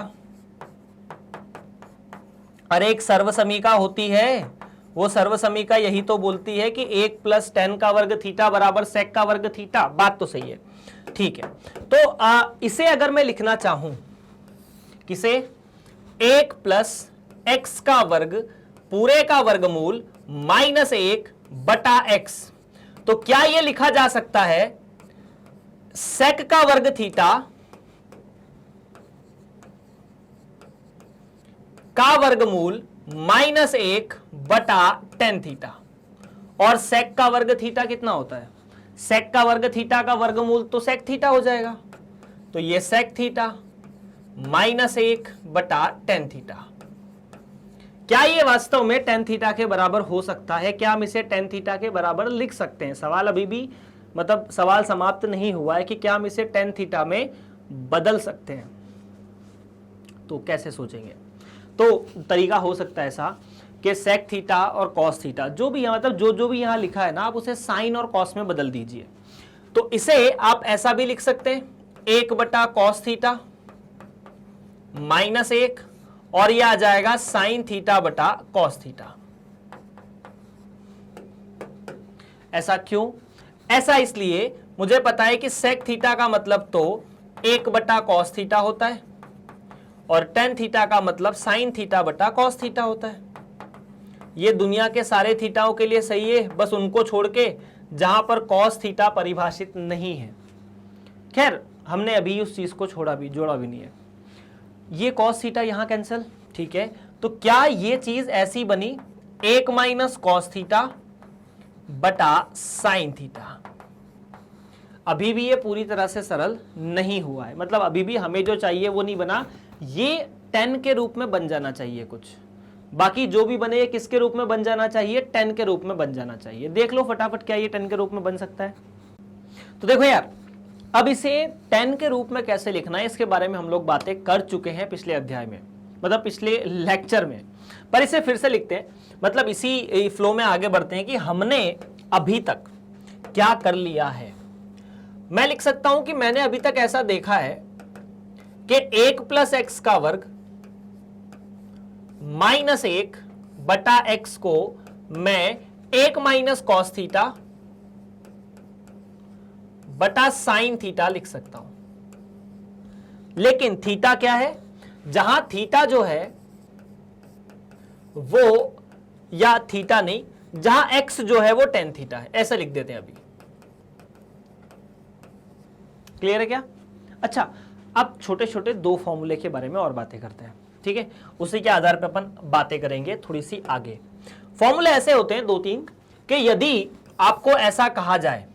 और एक सर्वसमीका होती है, वो सर्वसमीका यही तो बोलती है कि 1 प्लस tan का वर्ग थीटा बराबर sec का वर्ग थीटा। बात तो सही है, ठीक है। तो इसे अगर मैं लिखना चाहूं, किसे? 1 प्लस एक्स का वर्ग पूरे का वर्गमूल माइनस 1 बटा एक्स, तो क्या यह लिखा जा सकता है sec का वर्ग थीटा का वर्गमूल माइनस 1 बटा tan थीटा। और sec का वर्ग थीटा कितना होता है? sec का वर्ग थीटा का वर्गमूल तो sec थीटा हो जाएगा, तो ये sec थीटा माइनस 1 बटा tan थीटा। क्या ये वास्तव में tan थीटा के बराबर हो सकता है? क्या हम इसे tan थीटा के बराबर लिख सकते हैं? सवाल अभी भी मतलब सवाल समाप्त नहीं हुआ है कि क्या हम इसे tan थीटा में बदल सकते हैं। तो कैसे सोचेंगे? तो तरीका हो सकता है ऐसा कि sec थीटा और cos थीटा जो भी है, मतलब जो भी यहां लिखा है ना, आप उसे sin और cos में बदल दीजिए। तो इसे आप ऐसा भी लिख सकते हैं 1 बटा cos थीटा माइनस 1, और यह आ जाएगा sin थीटा बटा cos थीटा। ऐसा क्यों? ऐसा इसलिए मुझे पता है कि sec थीटा का मतलब तो 1 बटा cos थीटा होता है, और tan थीटा का मतलब sin थीटा बटा cos थीटा होता है। ये दुनिया के सारे थीटाओं के लिए सही है, बस उनको छोड़ के जहां पर cos थीटा परिभाषित नहीं है। खैर, हमने अभी उस चीज को जोड़ा भी नहीं है। ये cos थीटा यहां कैंसिल, ठीक है। तो क्या ये चीज ऐसी बनी 1 माइनस cos थीटा बटा sin थीटा? अभी भी ये पूरी तरह से सरल नहीं हुआ है, मतलब अभी भी हमें जो चाहिए वो नहीं बना। ये tan के रूप में बन जाना चाहिए कुछ, बाकी जो भी बने ये किसके रूप में बन जाना चाहिए? tan के रूप में बन जाना चाहिए। देख लो फटाफट क्या ये tan के रूप में बन सकता है। तो देखो यार, अब इसे tan के रूप में कैसे लिखना है इसके बारे में हम लोग बातें कर चुके हैं पिछले अध्याय में, मतलब पिछले लेक्चर में, पर इसे फिर से लिखते हैं। मतलब इसी फ्लो में आगे बढ़ते हैं कि हमने अभी तक क्या कर लिया है। मैं लिख सकता हूं कि मैंने अभी तक ऐसा देखा है कि 1 प्लस एक्स का वर्ग माइनस 1 बटा एक्स को मैं 1 माइनस cos थीटा बटा sin थीटा लिख सकता हूं। लेकिन थीटा क्या है? जहां थीटा जो है वो, या थीटा नहीं, जहां एक्स जो है वो tan थीटा है, ऐसा लिख देते हैं अभी। क्लियर है क्या? अच्छा, अब छोटे छोटे दो फॉर्मूले के बारे में और बातें करते हैं, ठीक है। उसी के आधार पर अपन बातें करेंगे थोड़ी सी आगे। फॉर्मूले ऐसे होते हैं 2-3 कि यदि आपको ऐसा कहा जाए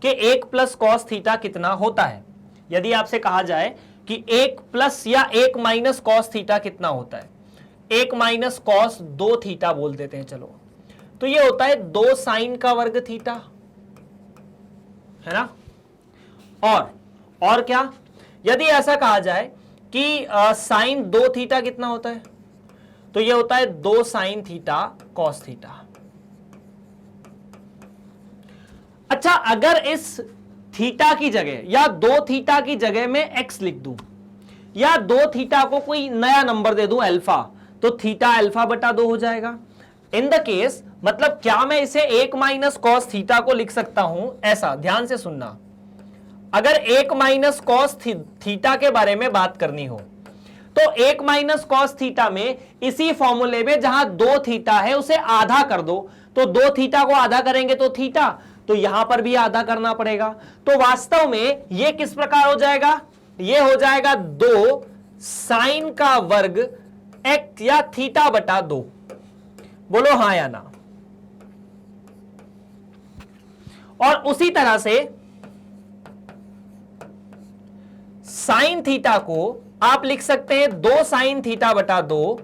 कि 1 प्लस cos थीटा कितना होता है, यदि आपसे कहा जाए कि 1 प्लस या 1 माइनस cos थीटा कितना होता है, 1 माइनस cos 2 थीटा बोल देते हैं चलो, तो ये होता है 2 sin का वर्ग थीटा, है ना। और क्या, यदि ऐसा कहा जाए कि sin 2 थीटा कितना होता है, तो ये होता है 2 sin थीटा cos थीटा। अच्छा, अगर इस थीटा की जगह या 2 थीटा की जगह में x लिख दूं, या 2 थीटा को कोई नया नंबर दे दूं अल्फा, तो थीटा अल्फा बटा 2 हो जाएगा। इन द केस, मतलब क्या मैं इसे 1 माइनस cos थीटा को लिख सकता हूं? ऐसा ध्यान से सुनना, अगर 1 माइनस cos थीटा के बारे में बात करनी हो तो 1 माइनस cos थीटा में इसी फॉर्मूले में जहां 2 थीटा है उसे आधा कर दो, तो 2 थीटा को आधा करेंगे तो थीटा, तो यहां पर भी आधा करना पड़ेगा। तो वास्तव में यह किस प्रकार हो जाएगा? यह हो जाएगा 2 sin का वर्ग x या थीटा बटा 2। बोलो हाँ या ना। और उसी तरह से साइन थीटा को आप लिख सकते हैं 2 साइन थीटा बटा 2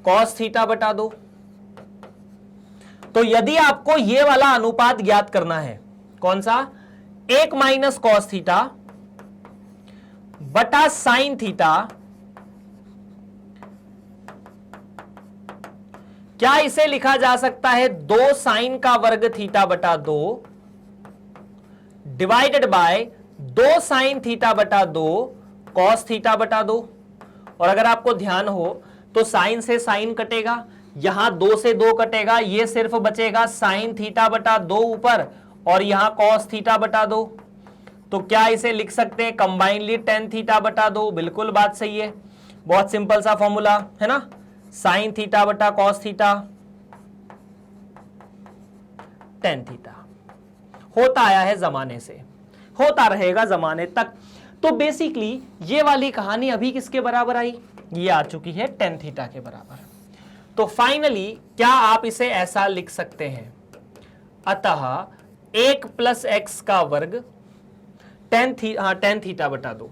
कॉस थीटा बटा 2। तो यदि आपको यह वाला अनुपात ज्ञात करना है, कौन सा, 1 माइनस कॉस थीटा बटा साइन थीटा, क्या इसे लिखा जा सकता है 2 साइन का वर्ग थीटा बटा 2 डिवाइडेड बाय 2 साइन थीटा बटा 2 कॉस थीटा बटा 2। और अगर आपको ध्यान हो तो साइन से साइन कटेगा, यहां 2 से 2 कटेगा, ये सिर्फ बचेगा साइन थीटा बटा 2 ऊपर और यहां कॉस थीटा बटा 2। तो क्या इसे लिख सकते हैं कंबाइनली टेन थीटा बटा 2? बिल्कुल बात सही है, बहुत सिंपल सा फॉर्मूला है ना, साइन थीटा बटा कॉस थीटा टेन थीटा। होता आया है जमाने से, होता रहेगा जमाने तक। तो बेसिकली ये वाली कहानी अभी किसके बराबर आई, ये आ चुकी है टेन थीटा के बराबर। तो फाइनली क्या आप इसे ऐसा लिख सकते हैं, अतः 1 प्लस एक्स का वर्ग टेन थीटा बटा 2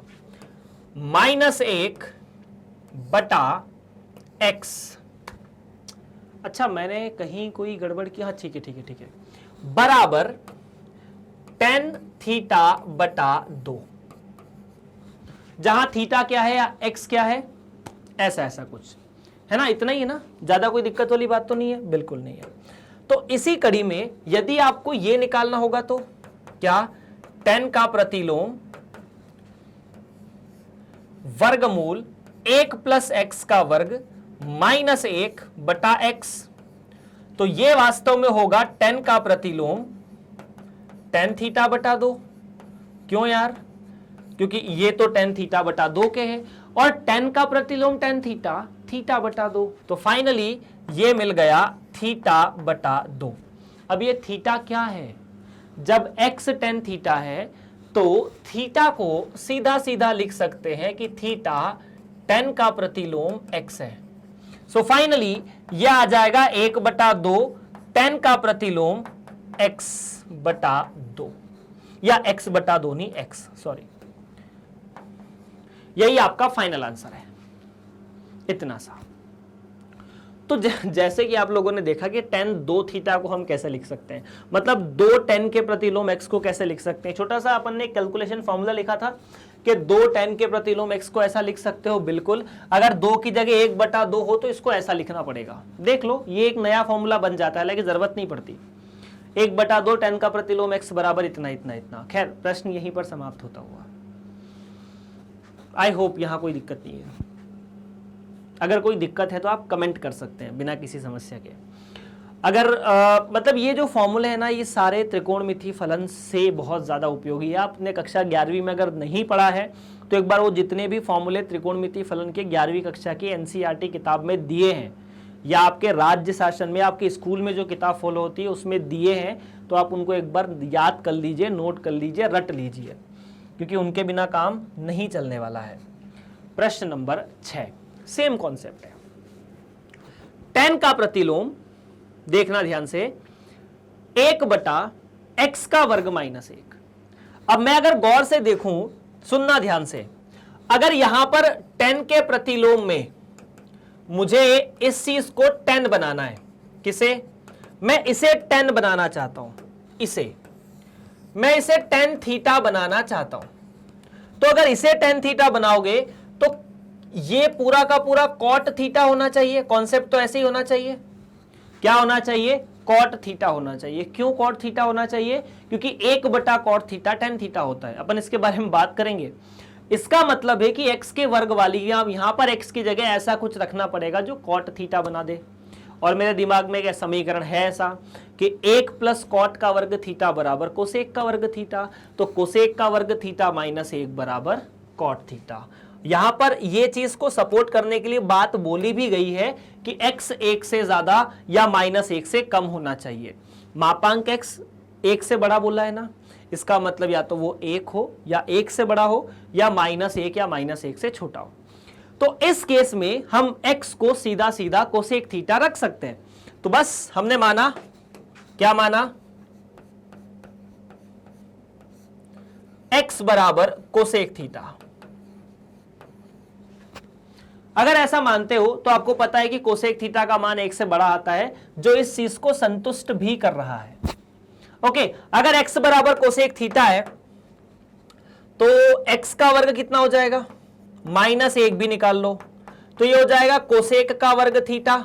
माइनस 1 बटा एक्स। अच्छा मैंने कहीं कोई गड़बड़ की, हाँ ठीक है ठीक है ठीक है, बराबर टेन थीटा बटा 2, जहां थीटा क्या है या एक्स क्या है, ऐसा ऐसा कुछ है ना, इतना ही है ना, ज्यादा कोई दिक्कत वाली बात तो नहीं है, बिल्कुल नहीं है। तो इसी कड़ी में यदि आपको यह निकालना होगा तो क्या, 10 का प्रतिलोम वर्गमूल 1 प्लस एक्स का वर्ग माइनस 1 बटा एक्स। तो यह वास्तव में होगा 10 का प्रतिलोम टेन थीटा बटा 2। क्यों यार, क्योंकि ये तो टेन थीटा बटा 2 के हैं और 10 का प्रतिलोम टेन थीटा, थीटा बटा 2। तो फाइनली ये मिल गया थीटा बटा 2। अब ये थीटा क्या है, जब x टेन थीटा है तो थीटा को सीधा सीधा लिख सकते हैं कि थीटा 10 का प्रतिलोम x है। सो फाइनली यह आ जाएगा 1 बटा 2 10 का प्रतिलोम x बटा 2, या x बटा 2 नहीं x, सॉरी, यही आपका फाइनल आंसर है, इतना सा। तो जैसे कि आप लोगों ने देखा कि टेन 2 थीटा को हम कैसे लिख सकते हैं, मतलब 2 10 के प्रतिलोम x को कैसे लिख सकते हैं। छोटा सा अपन ने कैलकुलेशन फॉर्मूला लिखा था कि 2 10 के प्रतिलोम x को ऐसा लिख सकते हो, बिल्कुल। अगर 2 की जगह 1 बटा 2 हो तो इसको ऐसा लिखना पड़ेगा, देख लो ये एक नया फॉर्मूला बन जाता है, लेकिन जरूरत नहीं पड़ती। 1 बटा 2 10 का प्रतिलोम x बराबर इतना इतना इतना। खैर प्रश्न यहीं पर समाप्त होता हुआ। आई होप यहां कोई दिक्कत नहीं है, अगर कोई दिक्कत है तो आप कमेंट कर सकते हैं बिना किसी समस्या के। अगर मतलब ये जो फॉर्मूले है ना, ये सारे त्रिकोणमिति फलन से बहुत ज़्यादा उपयोगी है। आपने कक्षा 11वीं में अगर नहीं पढ़ा है तो एक बार वो जितने भी फॉर्मूले त्रिकोणमिति फलन के 11वीं कक्षा की एनसीईआरटी किताब में दिए हैं, या आपके राज्य शासन में आपके स्कूल में जो किताब फॉलो होती है उसमें दिए हैं, तो आप उनको एक बार याद कर लीजिए, नोट कर लीजिए, रट लीजिए, क्योंकि उनके बिना काम नहीं चलने वाला है। प्रश्न नंबर 6 सेम कॉन्सेप्ट है, 10 का प्रतिलोम, देखना ध्यान से, 1 बटा एक्स का वर्ग माइनस 1। अब मैं अगर गौर से देखूं, सुनना ध्यान से, अगर यहां पर 10 के प्रतिलोम में मुझे इस चीज को 10 बनाना है, किसे, मैं इसे 10 बनाना चाहता हूं, इसे मैं इसे 10 थीटा बनाना चाहता हूं। तो अगर इसे 10 थीटा बनाओगे तो ये पूरा का पूरा कॉट थीटा होना चाहिए। कॉन्सेप्ट तो ऐसे ही होना चाहिए, क्या होना चाहिए, कॉट थीटा होना चाहिए। क्यों कॉट थीटा होना चाहिए, क्योंकि 1 बटा कॉट थीटा 10 थीटा होता है। अपन इसके बारे में बात करेंगे। इसका मतलब है कि x के वर्ग वाली, यहां पर x की जगह ऐसा कुछ रखना पड़ेगा जो कॉट थीटा बना दे। और मेरे दिमाग में एक समीकरण है ऐसा कि 1 प्लस कॉट का वर्ग थीटा बराबर कोसेक का वर्ग थीटा, तो कोसेक का वर्ग थीटा माइनस 1 बराबर कॉट थीटा। यहां पर यह चीज को सपोर्ट करने के लिए बात बोली भी गई है कि x 1 से ज्यादा या माइनस 1 से कम होना चाहिए। मापांक x 1 से बड़ा बोला है ना, इसका मतलब या तो वो 1 हो या 1 से बड़ा हो, या माइनस 1 या माइनस 1 से छोटा हो। तो इस केस में हम x को सीधा सीधा कोसेक थीटा रख सकते हैं। तो बस हमने माना, क्या माना, x बराबर कोसेक थीटा। अगर ऐसा मानते हो तो आपको पता है कि कोसेक थीटा का मान 1 से बड़ा आता है, जो इस चीज को संतुष्ट भी कर रहा है। ओके, अगर x बराबर कोसेक थीटा है तो x का वर्ग कितना हो जाएगा, -1 भी निकाल लो, तो ये हो जाएगा कोसेक का वर्ग थीटा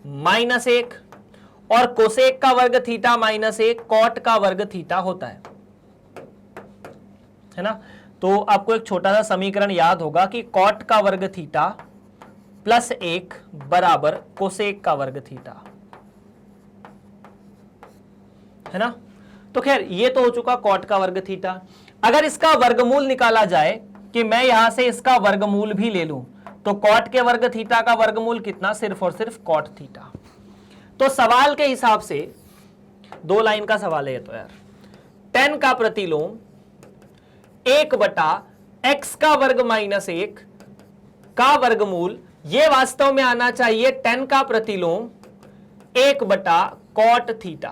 -1, और कोसेक का वर्ग थीटा -1 कॉट का वर्ग थीटा होता है ना। तो आपको एक छोटा सा समीकरण याद होगा कि कॉट का वर्ग थीटा +1 बराबर कोसेक का वर्ग थीटा, है ना। तो खैर ये तो हो चुका कॉट का वर्ग थीटा। अगर इसका वर्गमूल निकाला जाए कि मैं यहां से इसका वर्गमूल भी ले लूं, तो कॉट के वर्ग थीटा का वर्गमूल कितना, सिर्फ और सिर्फ कॉट थीटा। तो सवाल के हिसाब से 2 लाइन का सवाल है तो यार, tan का प्रतिलोम 1/x का वर्ग -1 का वर्गमूल, यह वास्तव में आना चाहिए tan का प्रतिलोम 1/cot थीटा।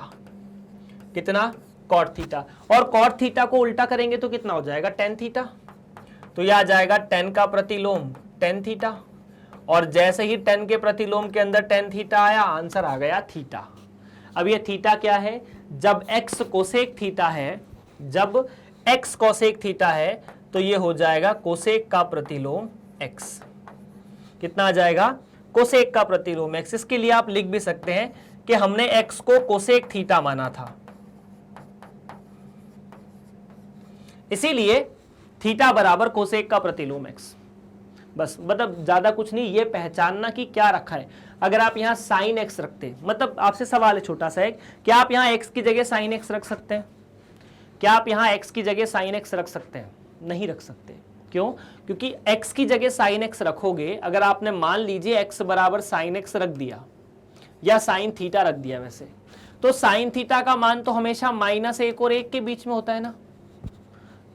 कितना, cot थीटा। और cot थीटा को उल्टा करेंगे तो कितना हो जाएगा, tan थीटा। तो यह आ जाएगा tan का प्रतिलोम tan थीटा, और जैसे ही tan के प्रतिलोम के अंदर tan थीटा आया, आंसर आ गया थीटा। अब ये थीटा क्या है, जब x कोसेक थीटा है, जब x कोसेक थीटा है तो ये हो जाएगा कोसेक का प्रतिलोम x। कितना आ जाएगा, कोसेक का प्रतिलोम x। इसके लिए आप लिख भी सकते हैं कि हमने x को कोसेक थीटा माना था, इसीलिए थीटा बराबर कोसेक का प्रतिलोम x। बस, मतलब ज्यादा कुछ नहीं, ये पहचानना कि क्या रखा है। अगर आप यहां साइन x रखते, मतलब आपसे सवाल है छोटा सा एक, क्या आप यहां x की जगह साइन x रख सकते हैं? क्या आप यहां x की जगह साइन x रख सकते हैं? नहीं रख सकते। क्यों? क्योंकि x की जगह साइन x रखोगे, अगर आपने मान लीजिए x बराबर साइन x रख दिया या साइन थीटा रख दिया, वैसे तो साइन थीटा का मान तो हमेशा -1 और 1 के बीच में होता है ना।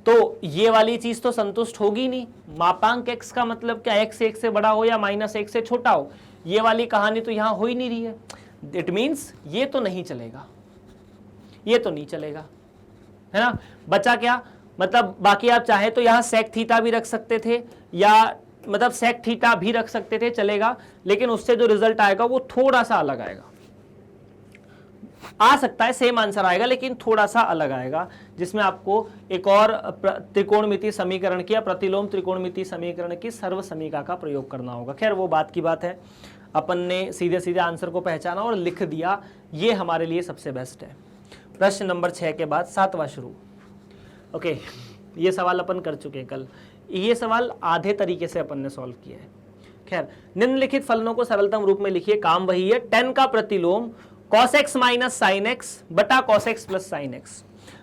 तो ये वाली चीज तो संतुष्ट होगी नहीं। मापांक x का मतलब क्या, x 1 से बड़ा हो या -1 से छोटा हो, ये वाली कहानी तो यहां हो ही नहीं रही है। इट मीन्स ये तो नहीं चलेगा, ये तो नहीं चलेगा, है ना। बचा क्या, मतलब बाकी आप चाहे तो यहां सेक थीटा भी रख सकते थे, या मतलब सेक थीटा भी रख सकते थे, चलेगा, लेकिन उससे जो रिजल्ट आएगा वो थोड़ा सा अलग आएगा। आ सकता है सेम आंसर आएगा, लेकिन थोड़ा सा अलग आएगा, जिसमें आपको एक और त्रिकोणमितीय समीकरण की या प्रतिलोम त्रिकोणमितीय समीकरण की सर्वसमीका का प्रयोग करना होगा। खैर वो बात की बात है, अपन ने सीधे सीधे आंसर को पहचाना और लिख दिया, ये हमारे लिए सबसे बेस्ट है। प्रश्न नंबर 6 के बाद 7वां शुरू। ओके, ये सवाल अपन कर चुके हैं कल, ये सवाल आधे तरीके से अपन ने सॉल्व किया है। खैर, निम्नलिखित फलनों को सरलतम रूप में लिखिए। काम वही है, tan का प्रतिलोम cos x minus sine x बटा cos x plus sine x।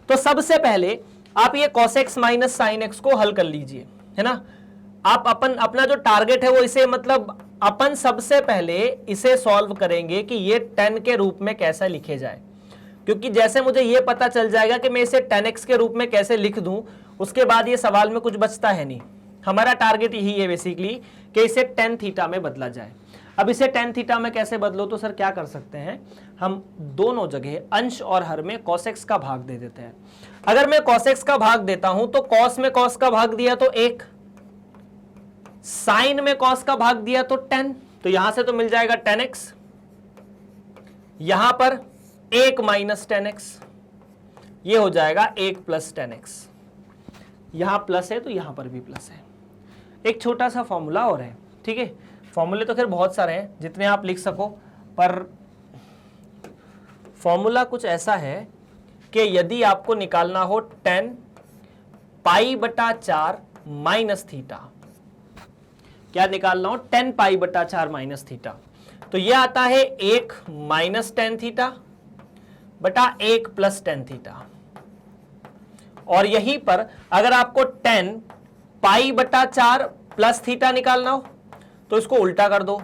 तो सबसे पहले आप ये cos x minus sine x को हल कर लीजिए, है ना। आप अपना जो टारगेट है वो इसे, मतलब अपन सबसे पहले इसे सॉल्व करेंगे कि ये tan के रूप में कैसे लिखे जाए, क्योंकि जैसे मुझे ये पता चल जाएगा कि मैं इसे tan x के रूप में कैसे लिख दूं, उसके बाद ये सवाल में कुछ बचता है नहीं। हमारा टारगेट यही है बेसिकली कि इसे tan थीटा में बदला जाए। अब इसे tan थीटा में कैसे बदलो, तो सर क्या कर सकते हैं, हम दोनों जगह अंश और हर में cos x का भाग दे देते हैं। अगर मैं cos x का भाग देता हूं तो cos में cos का भाग दिया तो 1, साइन में cos का भाग दिया तो tan, तो यहां से तो मिल जाएगा tan x, यहां पर 1 माइनस tan x, ये हो जाएगा 1 प्लस tan x। यहां प्लस है तो यहां पर भी प्लस है। एक छोटा सा फॉर्मूला और है, ठीक है। फॉर्मूले तो खैर बहुत सारे हैं जितने आप लिख सको, पर फॉर्मूला कुछ ऐसा है कि यदि आपको निकालना हो tan π/4 माइनस थीटा, क्या निकालना हो, tan π/4 माइनस थीटा, तो यह आता है 1 माइनस tan थीटा बटा 1 प्लस tan थीटा। और यहीं पर अगर आपको tan π/4 प्लस थीटा निकालना हो तो इसको उल्टा कर दो,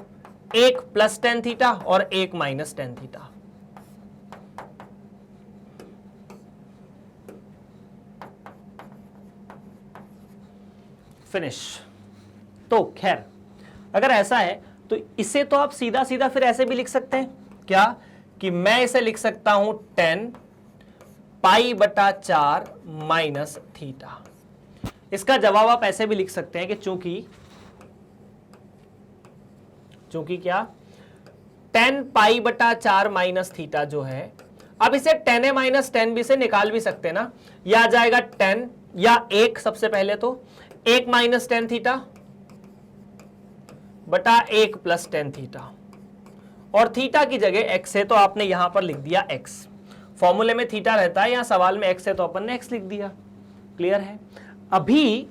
1 प्लस tan थीटा और 1 माइनस tan थीटा। फिनिश। तो खैर अगर ऐसा है तो इसे तो आप सीधा सीधा फिर ऐसे भी लिख सकते हैं, क्या कि मैं इसे लिख सकता हूं 10 पाई बटा 4 माइनस थीटा। इसका जवाब आप ऐसे भी लिख सकते हैं कि चूंकि क्या 10 पाई बटा 4 माइनस थीटा जो है, अब इसे 10a माइनस 10 भी से निकाल भी सकते हैं ना, यह आ जाएगा 10 या 1, सबसे पहले तो 1 माइनस 10 थीटा बटा 1 प्लस 10 थीटा, और थीटा की जगह x है तो आपने यहां पर लिख दिया x। फॉर्मूले में थीटा रहता है, यहां सवाल में x है तो अपन ने x लिख दिया। क्लियर है? अभी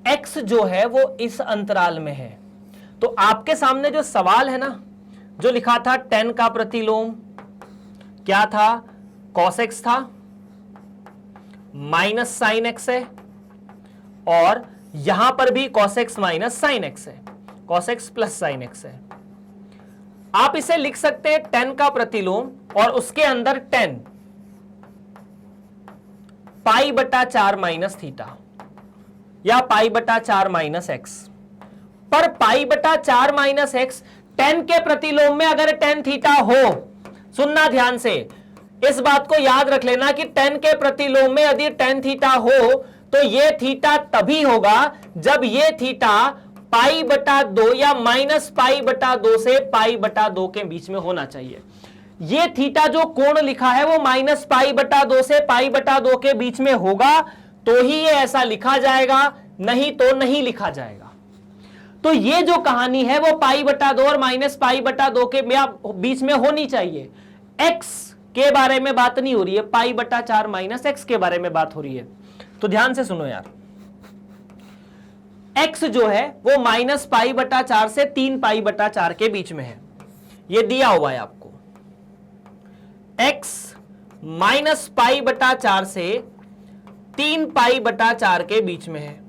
x जो है वो इस अंतराल में है, तो आपके सामने जो सवाल है ना, जो लिखा था 10 का प्रतिलोम क्या था, cos x था, माइनस साइन x है, और यहां पर भी cos x minus sine x है, cos x plus sine x है। आप इसे लिख सकते हैं 10 का प्रतिलोम और उसके अंदर 10 पाई बटा 4 माइनस थीटा या पाई बटा 4 माइनस एक्स। पर पाई बटा 4 माइनस एक्स 10 के प्रतिलोम में अगर 10 थीटा हो, सुनना ध्यान से, इस बात को याद रख लेना कि 10 के प्रतिलोम में यदि 10 थीटा हो तो ये थीटा तभी होगा जब ये थीटा पाई बटा 2 या माइनस पाई बटा 2 से पाई बटा 2 के बीच में होना चाहिए। ये थीटा जो कोण लिखा है वो माइनस पाई बटा 2 से पाई बटा 2 के बीच में होगा तो ही ये ऐसा लिखा जाएगा, नहीं तो नहीं लिखा जाएगा। तो ये जो कहानी है वो पाई बटा 2 और माइनस पाई बटा 2 के बीच में होनी चाहिए। x के बारे में बात नहीं हो रही है, पाई बटा 4 माइनस एक्स के बारे में बात हो रही है। तो ध्यान से सुनो यार, x जो है वो माइनस पाई बटा 4 से 3 पाई बटा 4 के बीच में है, ये दिया हुआ है आपको। x माइनस पाई बटा 4 से 3 पाई बटा 4 के बीच में है।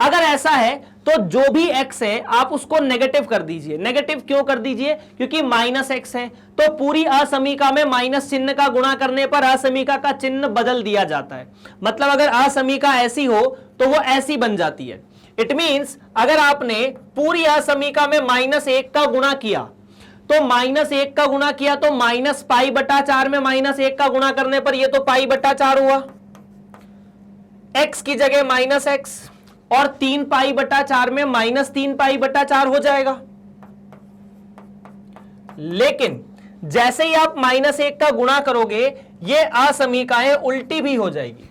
अगर ऐसा है तो जो भी x है आप उसको नेगेटिव कर दीजिए। नेगेटिव क्यों कर दीजिए? क्योंकि माइनस x है तो पूरी असमीका में माइनस चिन्ह का गुणा करने पर असमीका का चिन्ह बदल दिया जाता है। मतलब अगर असमीका ऐसी हो तो वो ऐसी बन जाती है। इट मींस अगर आपने पूरी असमीका में -1 का गुणा किया तो -1 का गुणा किया तो माइनस पाई बटा 4 में -1 का गुणा करने पर ये तो पाई बटा 4 हुआ, x की जगह -x, और 3 पाई बटा 4 में -3 पाई बटा 4 हो जाएगा। लेकिन जैसे ही आप -1 का गुणा करोगे ये असमीकाएं उल्टी भी हो जाएगी।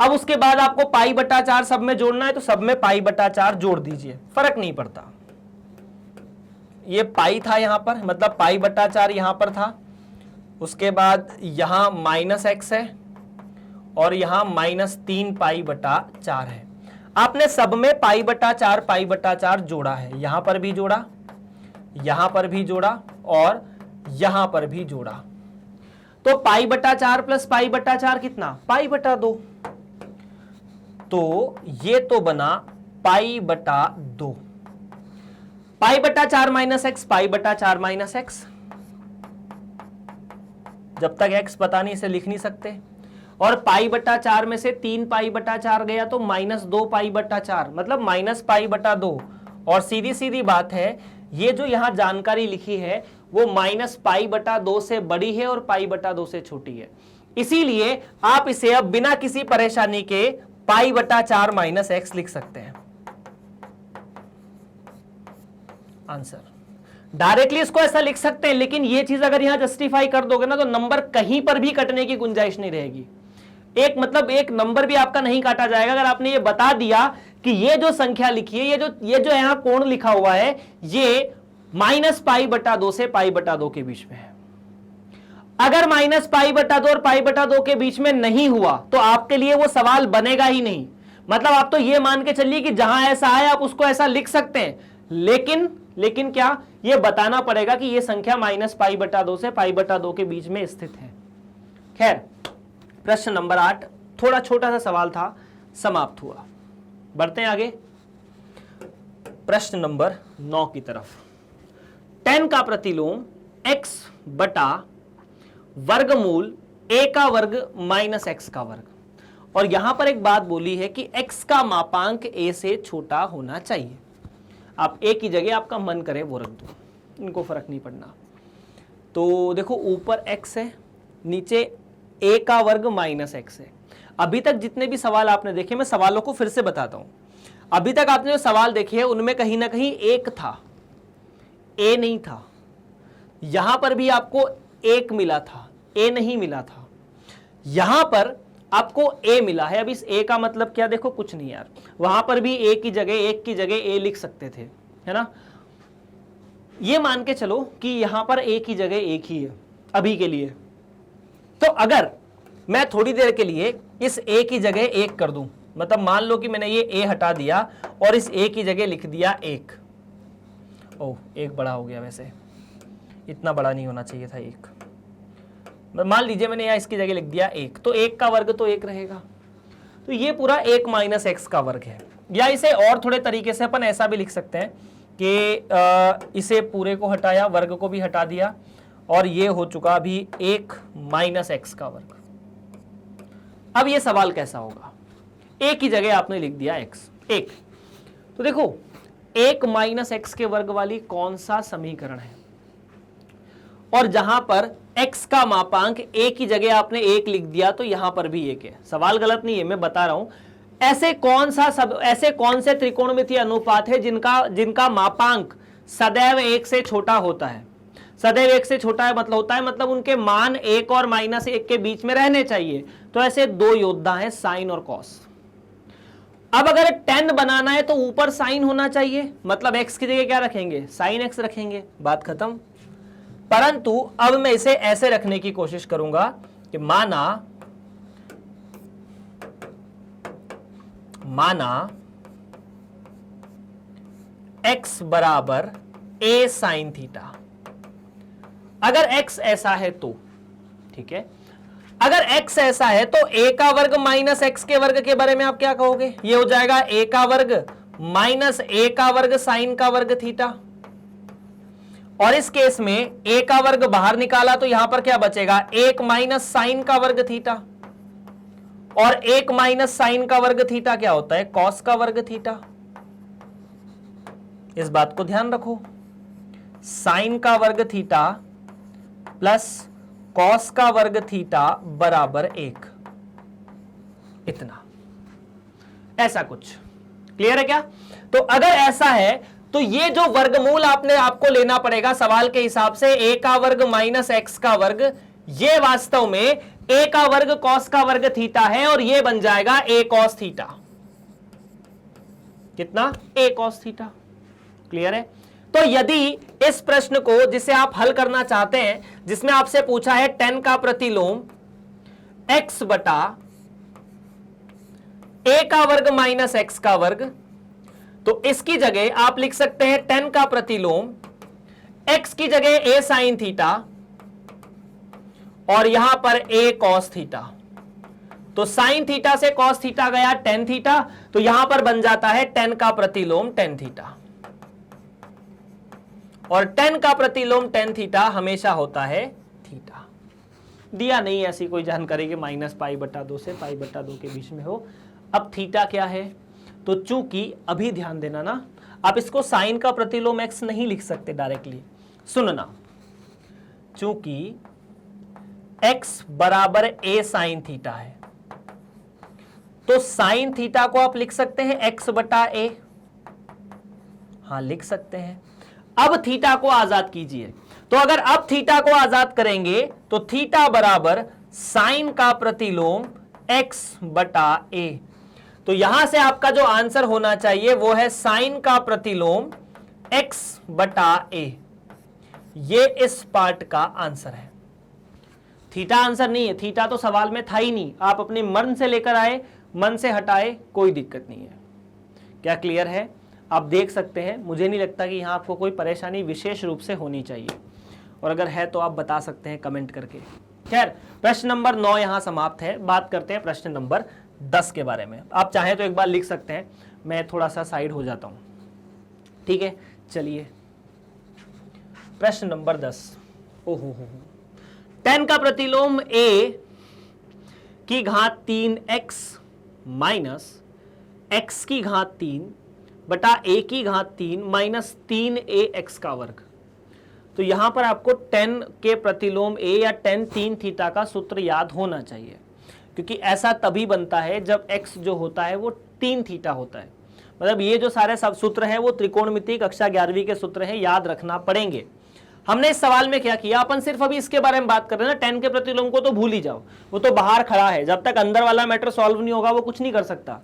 अब उसके बाद आपको पाई बटा 4 सब में जोड़ना है तो सब में पाई बटा 4 जोड़ दीजिए, फर्क नहीं पड़ता। ये पाई था यहां पर, मतलब पाई बटा 4 यहां पर था, उसके बाद यहां -x है और यहां -3 पाई बटा 4 है। आपने सब में पाई बटा 4 जोड़ा है, यहां पर भी जोड़ा, यहां पर भी जोड़ा और यहां पर भी जोड़ा। तो पाई बटा 4 प्लस पाई बटा 4 कितना? पाई बटा 2। तो ये तो बना पाई बटा 2। पाई बटा 4 माइनस एक्स, पाई बटा 4 माइनस एक्स। जब तक x पता नहीं इसे लिख नहीं सकते। और पाई बटा 4 में से 3 पाई बटा 4 गया तो -2 पाई बटा 4, मतलब माइनस पाई बटा 2। और सीधी सीधी बात है, ये जो यहां जानकारी लिखी है वो माइनस पाई बटा 2 से बड़ी है और पाई बटा 2 से छोटी है। इसीलिए आप इसे अब बिना किसी परेशानी के पाई बटा 4 माइनस एक्स लिख सकते हैं। आंसर डायरेक्टली इसको ऐसा लिख सकते हैं, लेकिन ये चीज अगर यहां जस्टिफाई कर दोगे ना तो नंबर कहीं पर भी कटने की गुंजाइश नहीं रहेगी। एक नंबर भी आपका नहीं काटा जाएगा अगर आपने ये बता दिया कि ये जो संख्या लिखी है, ये जो यहां कोण लिखा हुआ है, ये माइनस पाई बटा 2 से पाई बटा 2 के बीच में है। अगर माइनस पाई बटा 2 और पाई बटा 2 के बीच में नहीं हुआ तो आपके लिए वो सवाल बनेगा ही नहीं। मतलब आप तो ये मान के चलिए कि जहां ऐसा है आप उसको ऐसा लिख सकते हैं, लेकिन क्या ये बताना पड़ेगा कि ये संख्या माइनस पाई बटा 2 से पाई बटा 2 के बीच में स्थित है। खैर, प्रश्न नंबर 8 थोड़ा छोटा सा सवाल था, समाप्त हुआ। बढ़ते हैं आगे प्रश्न नंबर 9 की तरफ। 10 का प्रतिलोम x बटा वर्गमूल a का वर्ग माइनस x का वर्ग। और यहां पर एक बात बोली है कि x का मापांक a से छोटा होना चाहिए। आप a की जगह आपका मन करे वो रख दो, इनको फर्क नहीं पड़ना। तो देखो ऊपर x है, नीचे a का वर्ग माइनस x है। अभी तक जितने भी सवाल आपने देखे, मैं सवालों को फिर से बताता हूं, अभी तक आपने जो सवाल देखे हैं उनमें कहीं ना कहीं एक था, a नहीं था। यहां पर भी आपको एक मिला था, a नहीं मिला था। यहां पर आपको a मिला है। अब इस a का मतलब क्या, देखो कुछ नहीं यार, वहां पर भी a की जगह, एक की जगह a लिख सकते थे, है ना। ये मान के चलो कि यहां पर a की जगह एक ही है अभी के लिए। तो अगर मैं थोड़ी देर के लिए इस a की जगह एक कर दूं, मतलब मान लो कि मैंने ये a हटा दिया और इस a की जगह लिख दिया एक। ओह, एक बड़ा हो गया, वैसे इतना बड़ा नहीं होना चाहिए था एक। मान लीजिए मैंने यहाँ इसकी जगह लिख दिया एक, तो एक का वर्ग तो एक रहेगा। तो ये पूरा एक माइनस एक्स का वर्ग है। या इसे और थोड़े तरीके से अपन ऐसा भी लिख सकते हैं कि इसे पूरे को हटाया, वर्ग को भी हटा दिया, और ये हो चुका अभी एक माइनस एक्स का वर्ग। अब ये सवाल कैसा होगा, एक की जगह आपने लिख दिया एक्स, एक। तो देखो एक माइनस एक्स के वर्ग वाली कौन सा समीकरण है, और जहां पर x का मापांक a की जगह आपने एक लिख दिया तो यहां पर भी एक है। सवाल गलत नहीं है, मैं बता रहा हूं। ऐसे कौन से त्रिकोणमितीय अनुपात है जिनका मापांक सदैव एक से छोटा होता है। सदैव एक से छोटा है मतलब होता है, मतलब उनके मान एक और माइनस एक के बीच में रहने चाहिए। तो ऐसे दो योद्धा हैं, साइन और कॉस। अब अगर tan बनाना है तो ऊपर साइन होना चाहिए, मतलब x की जगह क्या रखेंगे, साइन x रखेंगे, बात खत्म। परंतु अब मैं इसे ऐसे रखने की कोशिश करूंगा कि माना x बराबर a साइन थीटा। अगर x ऐसा है तो ठीक है, अगर x ऐसा है तो a का वर्ग माइनस x के वर्ग के बारे में आप क्या कहोगे, ये हो जाएगा a का वर्ग माइनस a का वर्ग साइन का वर्ग थीटा। और इस केस में a का वर्ग बाहर निकाला तो यहां पर क्या बचेगा, एक माइनस साइन का वर्ग थीटा, और एक माइनस साइन का वर्ग थीटा क्या होता है, कॉस का वर्ग थीटा। इस बात को ध्यान रखो, साइन का वर्ग थीटा प्लस कॉस का वर्ग थीटा बराबर एक, इतना, ऐसा कुछ। क्लियर है क्या। तो अगर ऐसा है तो ये जो वर्गमूल आपको लेना पड़ेगा सवाल के हिसाब से, a का वर्ग माइनस एक्स का वर्ग, ये वास्तव में a का वर्ग कॉस का वर्ग थीटा है, और ये बन जाएगा a कॉस थीटा। कितना, a कॉस थीटा। क्लियर है। तो यदि इस प्रश्न को जिसे आप हल करना चाहते हैं, जिसमें आपसे पूछा है tan का प्रतिलोम x बटा a का वर्ग माइनस एक्स का वर्ग, तो इसकी जगह आप लिख सकते हैं tan का प्रतिलोम x की जगह a साइन थीटा और यहां पर a cos थीटा। तो साइन थीटा से cos थीटा गया tan थीटा, तो यहां पर बन जाता है tan का प्रतिलोम tan थीटा। और tan का प्रतिलोम tan थीटा हमेशा होता है थीटा। दिया नहीं ऐसी कोई जानकारी कि माइनस पाई बटा 2 से पाई बटा 2 के बीच में हो। अब थीटा क्या है, तो चूंकि अभी ध्यान देना ना, आप इसको साइन का प्रतिलोम x नहीं लिख सकते डायरेक्टली, सुनना। चूंकि x बराबर a साइन थीटा है, तो साइन थीटा को आप लिख सकते हैं x बटा a, हाँ लिख सकते हैं। अब थीटा को आजाद कीजिए, तो अगर अब थीटा को आजाद करेंगे तो थीटा बराबर साइन का प्रतिलोम x बटा a। तो यहां से आपका जो आंसर होना चाहिए वो है साइन का प्रतिलोम x बटा a। ये इस पार्ट का आंसर है। थीटा आंसर नहीं है, थीटा तो सवाल में था ही नहीं, आप अपने मन से लेकर आए, मन से हटाए, कोई दिक्कत नहीं है। क्या क्लियर है। आप देख सकते हैं, मुझे नहीं लगता कि यहां आपको कोई परेशानी विशेष रूप से होनी चाहिए, और अगर है तो आप बता सकते हैं कमेंट करके। खैर, प्रश्न नंबर 9 यहां समाप्त है। बात करते हैं प्रश्न नंबर 10 के बारे में। आप चाहें तो एक बार लिख सकते हैं, मैं थोड़ा सा साइड हो जाता हूं, ठीक है। चलिए प्रश्न नंबर 10। ओहो tan का प्रतिलोम a की घात 3x माइनस एक्स की घात 3 बटा ए की घात 3 माइनस 3a x का वर्ग। तो यहां पर आपको tan के प्रतिलोम a या tan 3 थीटा का सूत्र याद होना चाहिए, क्योंकि ऐसा तभी बनता है जब x जो होता है वो 3 थीटा होता है। मतलब ये जो सारे सब सूत्र हैं वो त्रिकोणमिति कक्षा 11वीं के सूत्र हैं, याद रखना पड़ेंगे। हमने इस सवाल में क्या किया, अपन सिर्फ अभी इसके बारे में बात कर रहे हैं ना, tan के प्रतिलोम को तो भूल ही जाओ, वो तो बाहर खड़ा है, जब तक अंदर वाला मैटर सॉल्व नहीं होगा वो कुछ नहीं कर सकता।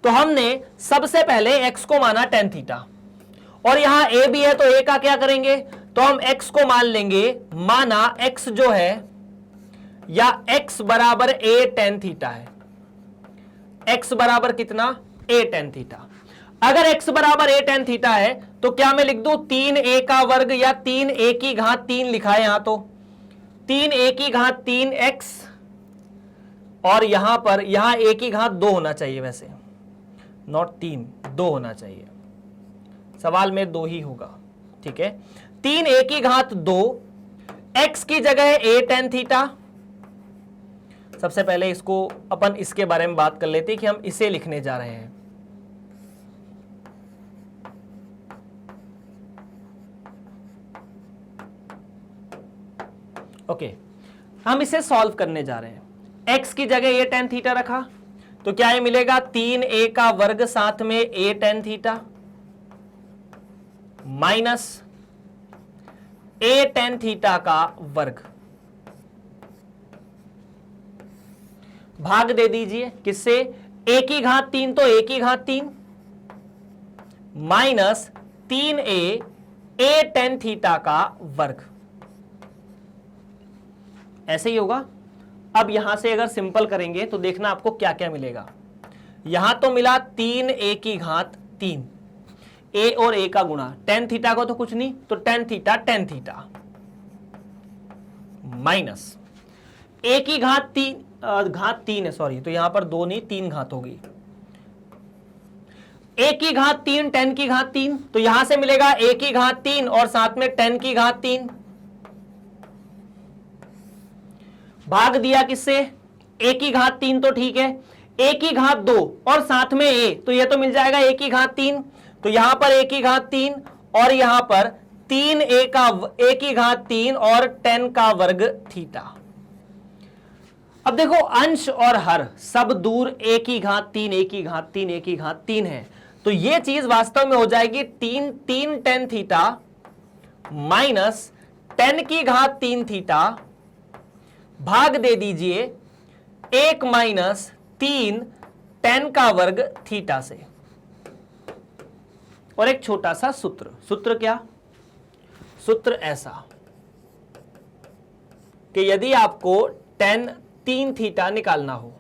तो हमने सबसे पहले x को माना tan थीटा, और यहां a भी है तो a का क्या करेंगे, तो हम x को मान लेंगे, माना x जो है या x बराबर a tan थीटा है। x बराबर कितना, a tan थीटा। अगर x बराबर a tan थीटा है तो क्या मैं लिख दूं 3a का वर्ग या 3a की घात 3 लिखा है यहां, तो 3a की घात 3x, और यहां पर यहां a की घात 2 होना चाहिए, वैसे नॉट 3, 2 होना चाहिए, सवाल में 2 ही होगा, ठीक है। 3a की घात 2, x की जगह a tan थीटा। सबसे पहले इसको अपन इसके बारे में बात कर लेते हैं कि हम इसे लिखने जा रहे हैं। ओके, हम इसे सॉल्व करने जा रहे हैं। x की जगह a tan थीटा रखा तो क्या ये मिलेगा, 3a का वर्ग साथ में a tan theta minus a tan theta का वर्ग, भाग दे दीजिए किससे, a की घात 3 तो a की घात 3 minus 3a a tan theta का वर्ग, ऐसे ही होगा। अब यहां से अगर सिंपल करेंगे तो देखना आपको क्या क्या मिलेगा। यहां तो मिला 3a की घात 3, a और a का गुणा, tan थीटा को तो कुछ नहीं, तो tan थीटा माइनस a की घात 3 है, सॉरी, तो यहां पर 2 नहीं 3 घात होगी। a की घात 3 tan की घात 3, तो यहां से मिलेगा a की घात 3 और साथ में tan की घात 3, भाग दिया किससे, a की घात 3 तो ठीक है, a की घात 2 और साथ में a, तो ये तो मिल जाएगा a की घात 3, तो यहां पर a की घात 3 और यहां पर 3a की घात 3 और tan का वर्ग थीटा। अब देखो अंश और हर सब दूर a की घात 3 a की घात 3 a की घात 3 है, तो ये चीज वास्तव में हो जाएगी 3 tan थीटा माइनस tan की घात 3 थीटा, भाग दे दीजिए 1 माइनस 3 tan का वर्ग थीटा से। और एक छोटा सा सूत्र क्या, सूत्र ऐसा कि यदि आपको tan 3 थीटा निकालना हो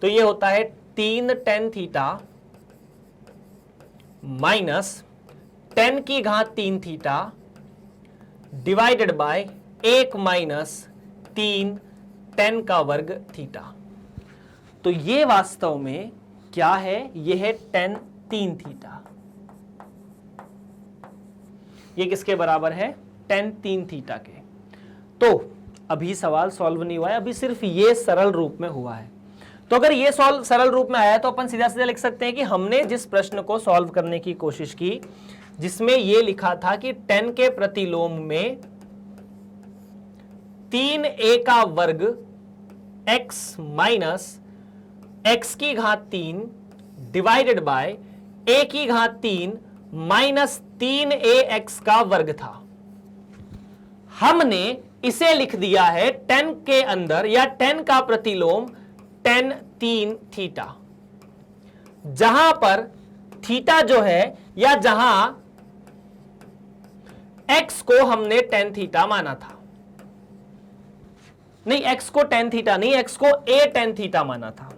तो ये होता है 3 tan थीटा माइनस tan की घात 3 theta divided by 1 minus 3 tan का वर्ग थीटा। तो ये वास्तव में क्या है, ये है tan 3 थीटा। ये किसके बराबर है, tan 3 थीटा के। तो अभी सवाल सॉल्व नहीं हुआ है, अभी सिर्फ ये सरल रूप में हुआ है। तो अगर ये सरल रूप में आया है तो अपन सीधा सीधा लिख सकते हैं कि हमने जिस प्रश्न को सॉल्व करने की कोशिश की जिसमें ये लिखा था कि tan के प्रतिलोम में 3a का वर्ग x माइनस x की घात 3 डिवाइडेड बाय a की घात 3 माइनस 3ax का वर्ग था। हमने इसे लिख दिया है tan के अंदर या tan का प्रतिलोम tan 3 थीटा, जहां पर थीटा जो है या जहां x को हमने tan थीटा माना था, नहीं x को tan थीटा नहीं, x को a tan थीटा माना था।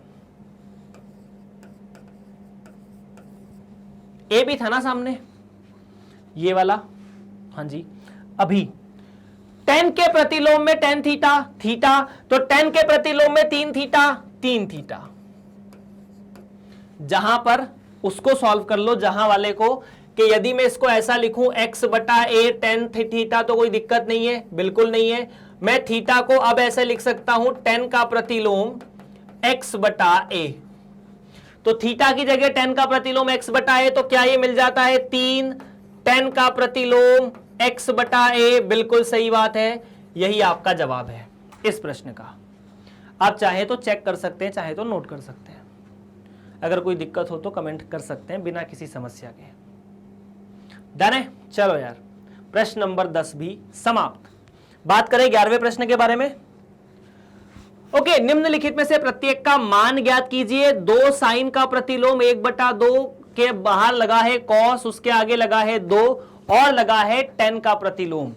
a भी था ना सामने ये वाला, हाँ जी। अभी tan के प्रतिलोम में tan थीटा, तो tan के प्रतिलोम में 3 थीटा, जहां पर उसको सॉल्व कर लो, जहां वाले को, कि यदि मैं इसको ऐसा लिखूं x बटा a tan थीटा तो कोई दिक्कत नहीं है, बिल्कुल नहीं है। मैं थीटा को अब ऐसे लिख सकता हूं tan का प्रतिलोम x बटा a। तो थीटा की जगह tan का प्रतिलोम x बटा a, तो क्या ये मिल जाता है 3 tan का प्रतिलोम x बटा a। बिल्कुल सही बात है, यही आपका जवाब है इस प्रश्न का। आप चाहे तो चेक कर सकते हैं, चाहे तो नोट कर सकते हैं। अगर कोई दिक्कत हो तो कमेंट कर सकते हैं बिना किसी समस्या के। डन है? चलो यार, प्रश्न नंबर 10 भी समाप्त। बात करें 11वें प्रश्न के बारे में। ओके, निम्नलिखित में से प्रत्येक का मान ज्ञात कीजिए। 2 साइन का प्रतिलोम 1/2 के बाहर लगा है कॉस, उसके आगे लगा है 2 और लगा है tan का प्रतिलोम।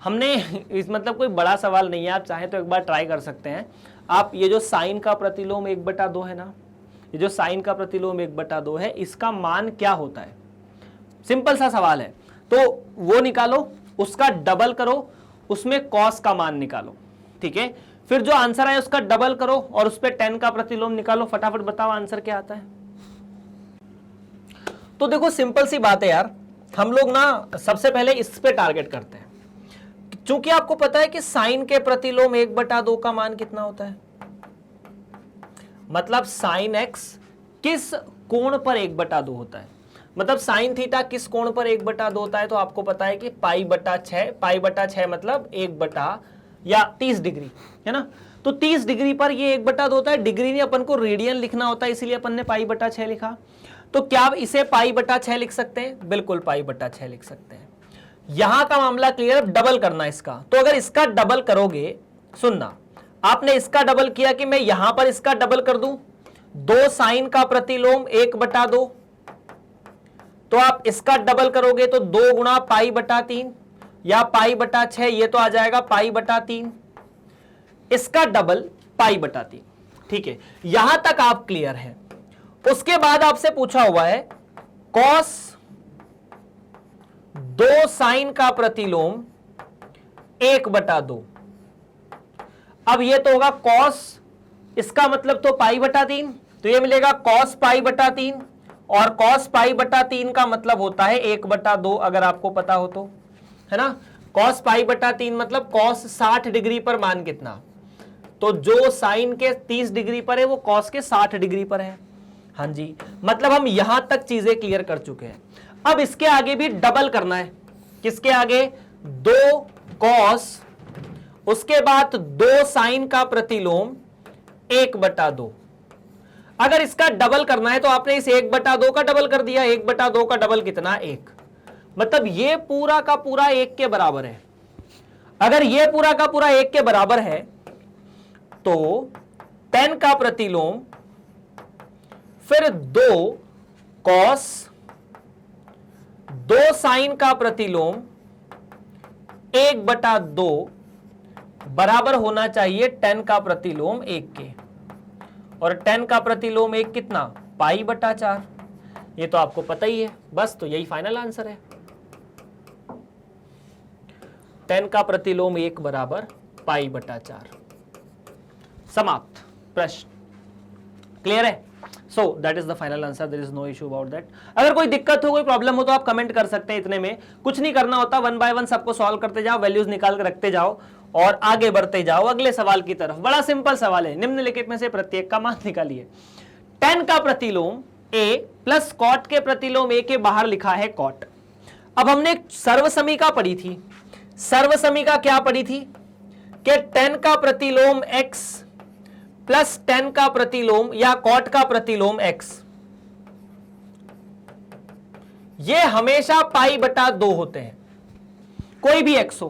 हमने इस मतलब कोई बड़ा सवाल नहीं है, आप चाहे तो एक बार ट्राई कर सकते हैं। आप ये जो साइन का प्रतिलोम 1/2 है ना, ये जो साइन का प्रतिलोम 1/2 है, इसका मान क्या होता है? सिंपल सा सवाल है, तो वो निकालो, उसका डबल करो, उसमें कॉस का मान निकालो, ठीक है। फिर जो आंसर है उसका डबल करो और उस पर tan का प्रतिलोम निकालो। फटाफट बताओ आंसर क्या आता है। तो देखो सिंपल सी बात है यार, हम लोग ना सबसे पहले इस पे टारगेट करते हैं, क्योंकि आपको पता है कि साइन के प्रतिलोम 1/2 का मान कितना होता है, मतलब साइन x किस कोण पर 1/2 होता है, मतलब साइन थीटा किस कोण पर 1/2 होता है। तो आपको पता है कि पाई/6 मतलब 30 डिग्री है ना। तो 30 डिग्री पर ये 1/2 होता है। डिग्री नहीं, अपन को रेडियन लिखना होता है, इसीलिए अपन ने पाई/6 लिखा। तो क्या आप इसे पाई/6 लिख सकते हैं? बिल्कुल पाई/6 लिख सकते हैं। यहां का मामला क्लियर, डबल करना इसका। तो अगर इसका डबल करोगे, सुनना, आपने इसका डबल किया कि मैं यहां पर इसका डबल कर दूं, 2 साइन का प्रतिलोम 1/2, तो आप इसका डबल करोगे तो 2 गुणा पाई/3 या पाई/6, ये तो आ जाएगा पाई/3, इसका डबल पाई/3। ठीक है, यहां तक आप क्लियर हैं। उसके बाद आपसे पूछा हुआ है कॉस 2 साइन का प्रतिलोम 1/2। अब ये तो होगा कॉस, इसका मतलब तो पाई/3, तो ये मिलेगा कॉस पाई/3, और कॉस पाई/3 का मतलब होता है 1/2, अगर आपको पता हो तो, है ना। कॉस पाई/3 मतलब कॉस 60 डिग्री पर मान कितना, तो जो साइन के 30 डिग्री पर है वो कॉस के 60 डिग्री पर है। हाँ जी, मतलब हम यहां तक चीजें क्लियर कर चुके हैं। अब इसके आगे भी डबल करना है। किसके आगे? 2 कॉस, उसके बाद 2 साइन का प्रतिलोम 1/2। अगर इसका डबल करना है तो आपने इस 1/2 का डबल कर दिया। 1/2 का डबल कितना? 1, मतलब ये पूरा का पूरा 1 के बराबर है। अगर ये पूरा का पूरा 1 के बराबर है तो tan का प्रतिलोम फिर 2 कॉस 2 साइन का प्रतिलोम 1/2 बराबर होना चाहिए tan का प्रतिलोम 1 के, और tan का प्रतिलोम 1 कितना? पाई/4। ये तो आपको पता ही है, बस तो यही फाइनल आंसर है। tan का प्रतिलोम 1 बराबर पाई/4। समाप्त प्रश्न। क्लियर है? So that is the final answer, there is no issue about that. अगर कोई दिक्कत हो, कोई प्रॉब्लम हो तो आप कमेंट कर सकते हैं। इतने में कुछ नहीं करना होता, 1 बाय 1 सबको सॉल्व करते जाओ, वैल्यूज निकाल कर रखते जाओ और आगे बढ़ते जाओ अगले सवाल की तरफ। बड़ा सिंपल सवाल है, निम्नलिखित में से प्रत्येक का मान निकालिए। tan का प्रतिलोम a प्लस कॉट के प्रतिलोम a के बाहर लिखा है कॉट। अब हमने सर्वसमीका पढ़ी थी। सर्वसमीका क्या पढ़ी थी कि tan का प्रतिलोम x प्लस tan का प्रतिलोम या कॉट का प्रतिलोम x, ये हमेशा पाई/2 होते हैं, कोई भी x हो।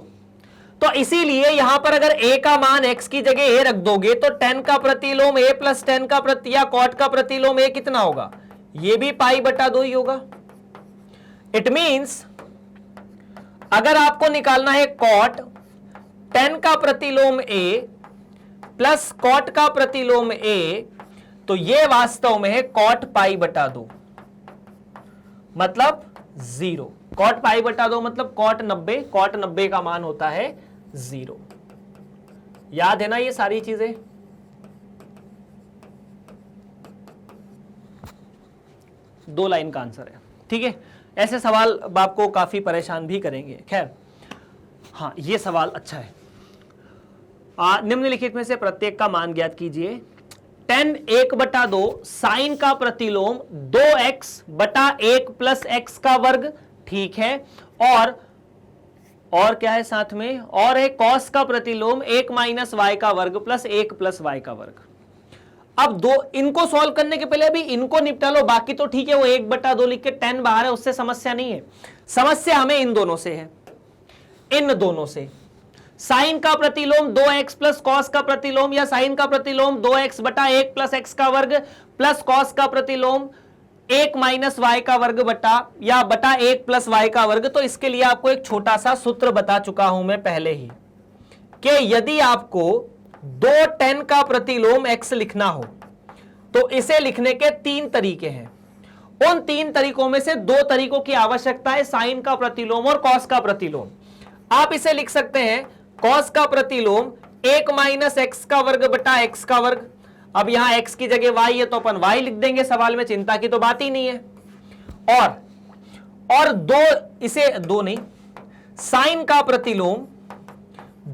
तो इसीलिए यहां पर अगर a का मान x की जगह a रख दोगे तो tan का प्रतिलोम a प्लस tan का या कॉट का प्रतिलोम a कितना होगा? ये भी पाई/2 ही होगा। इट मींस अगर आपको निकालना है कॉट tan का प्रतिलोम a प्लस कॉट का प्रतिलोम a, तो ये वास्तव में है कॉट पाई/2, मतलब 0। कॉट पाई/2 मतलब कॉट 90, कॉट 90 का मान होता है 0। याद है ना ये सारी चीजें? दो लाइन का आंसर है, ठीक है। ऐसे सवाल आपको काफी परेशान भी करेंगे। खैर, हाँ ये सवाल अच्छा है। निम्नलिखित में से प्रत्येक का मान ज्ञात कीजिए। tan 1/2 साइन का प्रतिलोम 2x बटा 1 प्लस एक्स का वर्ग, ठीक है। और क्या है साथ में, और है cos का प्रतिलोम 1 माइनस वाई का वर्ग प्लस 1 प्लस वाई का वर्ग। अब दो इनको सॉल्व करने के पहले अभी इनको निपटा लो, बाकी तो ठीक है, वो 1/2 लिख के tan बाहर है, उससे समस्या नहीं है। समस्या हमें इन दोनों से है, इन दोनों से। साइन का प्रतिलोम 2x प्लस कॉस का प्रतिलोम, या साइन का प्रतिलोम 2x बटा 1 प्लस एक्स का वर्ग प्लस कॉस का प्रतिलोम 1 माइनस वाई का वर्ग बटा 1 प्लस वाई का वर्ग। तो इसके लिए आपको एक छोटा सा सूत्र बता चुका हूं मैं पहले ही, कि यदि आपको 2 tan का प्रतिलोम x लिखना हो तो इसे लिखने के 3 तरीके हैं। उन 3 तरीकों में से 2 तरीकों की आवश्यकता है, साइन का प्रतिलोम और कॉस का प्रतिलोम। आप इसे लिख सकते हैं कॉस का प्रतिलोम 1 माइनस एक्स का वर्ग बटा एक्स का वर्ग। अब यहां x की जगह y है तो अपन y लिख देंगे, सवाल में चिंता की तो बात ही नहीं है। और दो नहीं, साइन का प्रतिलोम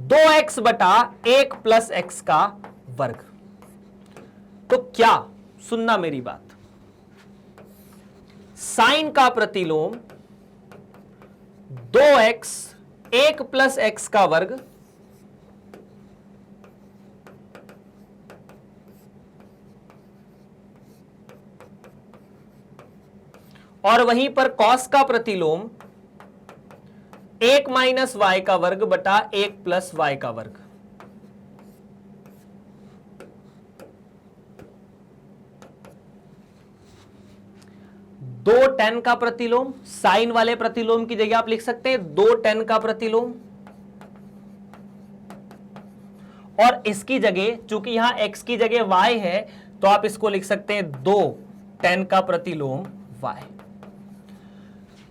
2x बटा 1 प्लस एक्स का वर्ग। तो क्या, सुनना मेरी बात, साइन का प्रतिलोम 2x 1 प्लस एक्स का वर्ग और वहीं पर कॉस का प्रतिलोम 1 माइनस वाई का वर्ग बटा 1 प्लस वाई का वर्ग। दो tan का प्रतिलोम, साइन वाले प्रतिलोम की जगह आप लिख सकते हैं 2 tan का प्रतिलोम, और इसकी जगह चूंकि यहां x की जगह y है तो आप इसको लिख सकते हैं 2 tan का प्रतिलोम y।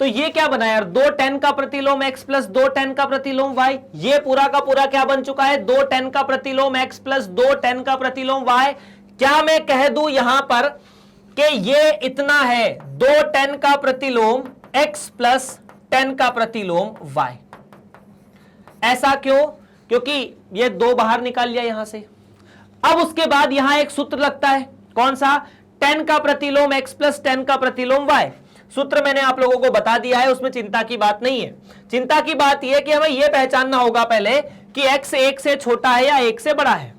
तो ये क्या बना यार, 2 tan का प्रतिलोम x प्लस 2 tan का प्रतिलोम y। ये पूरा का पूरा क्या बन चुका है, 2 tan का प्रतिलोम x प्लस 2 tan का प्रतिलोम y। क्या मैं कह दूं यहां पर कि ये इतना है 2 tan का प्रतिलोम x प्लस tan का प्रतिलोम y। ऐसा क्यों, क्योंकि ये 2 बाहर निकाल लिया यहां से। अब उसके बाद यहां एक सूत्र लगता है, कौन सा, tan का प्रतिलोम x प्लस tan का प्रतिलोम y। सूत्र मैंने आप लोगों को बता दिया है, उसमें चिंता की बात नहीं है। चिंता की बात यह कि हमें यह पहचानना होगा पहले कि x 1 से छोटा है या 1 से बड़ा है।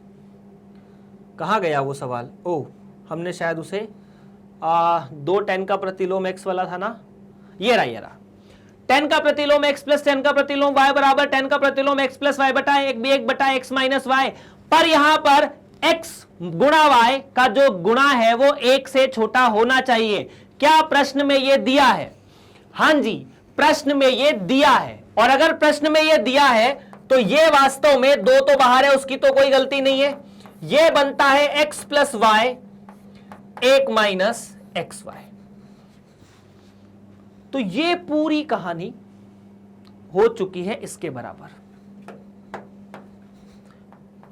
कहां गया वो सवाल, ओ हमने शायद उसे 2 tan का प्रतिलोम x वाला था ना, ये रहा tan का प्रतिलोम x प्लस tan का प्रतिलोम y बराबर tan का प्रतिलोम x प्लस y बटा 1 बटा x माइनस y। पर यहां पर x गुणा y का जो गुणा है वो 1 से छोटा होना चाहिए। क्या प्रश्न में यह दिया है, हां जी प्रश्न में यह दिया है। और अगर प्रश्न में यह दिया है तो यह वास्तव में 2 तो बाहर है, उसकी तो कोई गलती नहीं है। यह बनता है x plus y 1 minus x y. तो ये पूरी कहानी हो चुकी है इसके बराबर।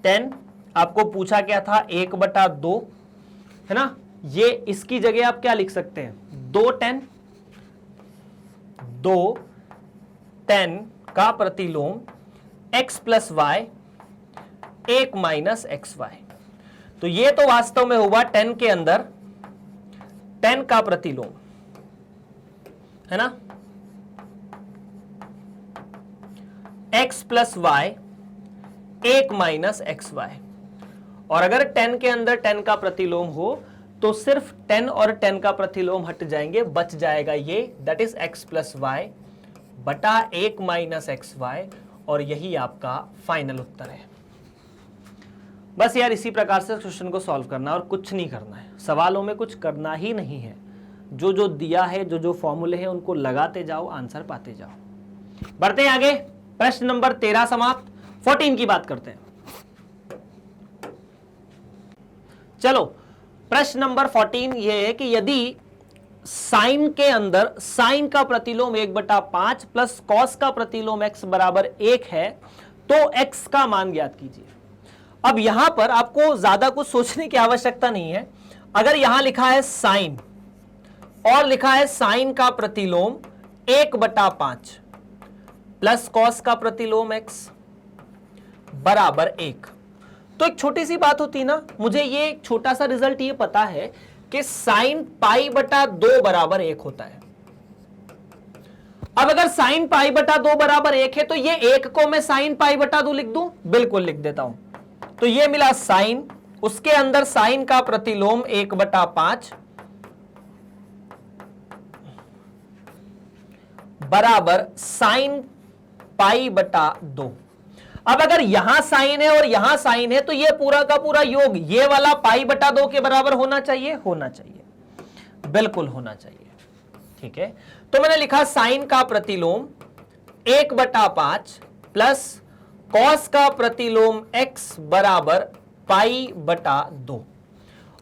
10 आपको पूछा क्या था, 1/2 है ना, ये इसकी जगह आप क्या लिख सकते हैं, 2 tan का प्रतिलोम x plus y 1 minus x y. तो ये तो वास्तव में हुआ 10 के अंदर tan का प्रतिलोम, है ना, x plus y 1 minus x y. और अगर 10 के अंदर 10 का प्रतिलोम हो तो सिर्फ 10 और 10 का प्रतिलोम हट जाएंगे, बच जाएगा ये, that is x plus y बटा 1 माइनस एक्स वाई। और यही आपका फाइनल उत्तर है। बस यार इसी प्रकार से क्वेश्चन को सॉल्व करना और कुछ नहीं करना है, सवालों में कुछ करना ही नहीं है। जो जो दिया है, जो जो फॉर्मूले हैं उनको लगाते जाओ, आंसर पाते जाओ। बढ़ते हैं आगे, प्रश्न नंबर 13 समाप्त। 14 की बात करते हैं। चलो प्रश्न नंबर 14 ये है कि यदि साइन के अंदर साइन का प्रतिलोम 1/5 प्लस कॉस का प्रतिलोम x बराबर 1 है तो x का मान ज्ञात कीजिए। अब यहां पर आपको ज्यादा कुछ सोचने की आवश्यकता नहीं है। अगर यहां लिखा है साइन और लिखा है साइन का प्रतिलोम 1/5 प्लस कॉस का प्रतिलोम x बराबर 1, तो एक छोटी सी बात होती ना, मुझे ये एक छोटा सा रिजल्ट ये पता है कि साइन पाई बटा 2 बराबर 1 होता है। अब अगर साइन पाई बटा 2 बराबर 1 है तो ये 1 को मैं साइन पाई बटा 2 लिख दूं, बिल्कुल लिख देता हूं। तो ये मिला साइन, उसके अंदर साइन का प्रतिलोम 1/5 बराबर साइन पाई बटा 2। अब अगर यहां साइन है और यहां साइन है तो ये पूरा का पूरा योग ये वाला पाई बटा 2 के बराबर होना चाहिए, होना चाहिए, बिल्कुल होना चाहिए। ठीक है, तो मैंने लिखा साइन का प्रतिलोम 1/5 प्लस कॉस का प्रतिलोम x बराबर पाई बटा 2।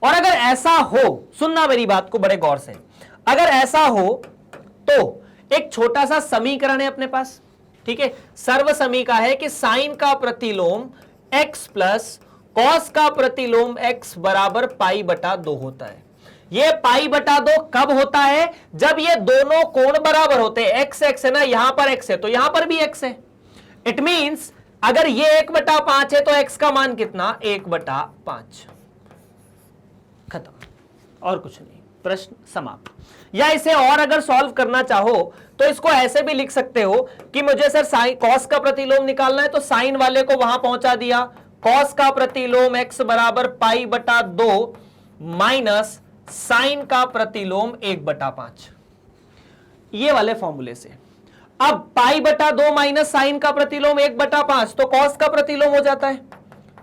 और अगर ऐसा हो, सुनना मेरी बात को बड़े गौर से, अगर ऐसा हो तो एक छोटा सा समीकरण है अपने पास, ठीक है, सर्व समीका है कि साइन का प्रतिलोम x प्लस कॉस का प्रतिलोम x बराबर पाई बटा 2 होता है। ये पाई बटा 2 कब होता है? जब ये दोनों कोण बराबर होते हैं। x x है ना, यहां पर x है तो यहां पर भी x है। इट मींस अगर ये 1/5 है तो x का मान कितना? 1/5। खत्म, और कुछ नहीं, प्रश्न समाप्त। या इसे और अगर सॉल्व करना चाहो तो इसको ऐसे भी लिख सकते हो कि मुझे सर साइन कॉस का प्रतिलोम निकालना है तो साइन वाले को वहां पहुंचा दिया, कॉस का प्रतिलोम x बराबर पाई बटा 2 माइनस साइन का प्रतिलोम 1/5, ये वाले फॉर्मूले से। अब पाई बटा 2 माइनस साइन का प्रतिलोम 1/5 तो कॉस का प्रतिलोम हो जाता है,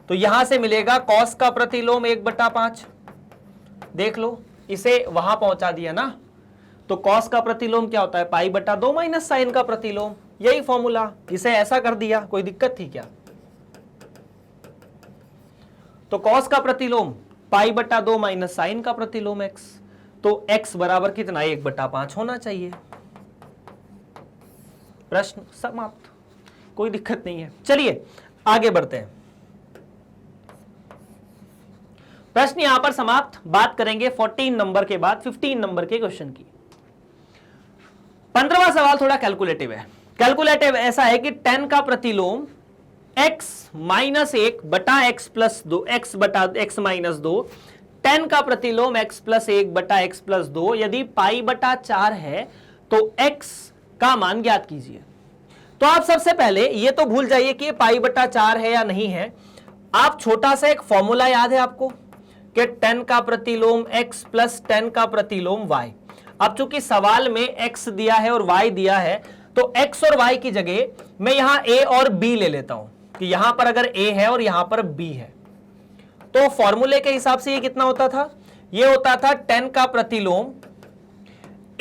तो यहां से मिलेगा कॉस का प्रतिलोम 1/5। देख लो, इसे वहां पहुंचा दिया ना, तो कॉस का प्रतिलोम क्या होता है? पाई बटा 2 माइनस साइन का प्रतिलोम, यही फॉर्मूला। इसे ऐसा कर दिया, कोई दिक्कत थी क्या? तो कॉस का प्रतिलोम पाई बटा 2 माइनस साइन का प्रतिलोम x, तो x बराबर कितना? 1/5 होना चाहिए। प्रश्न समाप्त, कोई दिक्कत नहीं है। चलिए आगे बढ़ते हैं, प्रश्न यहां पर समाप्त। बात करेंगे 14 नंबर के बाद 15 नंबर के क्वेश्चन की। 15वां सवाल थोड़ा कैलकुलेटिव है। कैलकुलेटिव ऐसा है कि 10 का प्रतिलोम x माइनस 1 बटा x प्लस 2, x बटा x माइनस 2, 10 का प्रतिलोम x प्लस 1 बटा x प्लस 2, यदि पाई बटा 4 है तो x का मान ज्ञात कीजिए। तो आप सबसे पहले ये तो भूल जाइए कि ये पाई बटा 4 है या नहीं है। आप छोटा सा एक फॉर्मूला याद है आपको कि 10 का प्रतिलोम x प्लस 10 का प्रतिलोम y। अब चूंकि सवाल में x दिया है और y दिया है तो x और y की जगह मैं यहां a और b ले लेता हूं कि यहां पर अगर a है और यहां पर b है तो फॉर्मूले के हिसाब से ये कितना होता था? ये होता था 10 का प्रतिलोम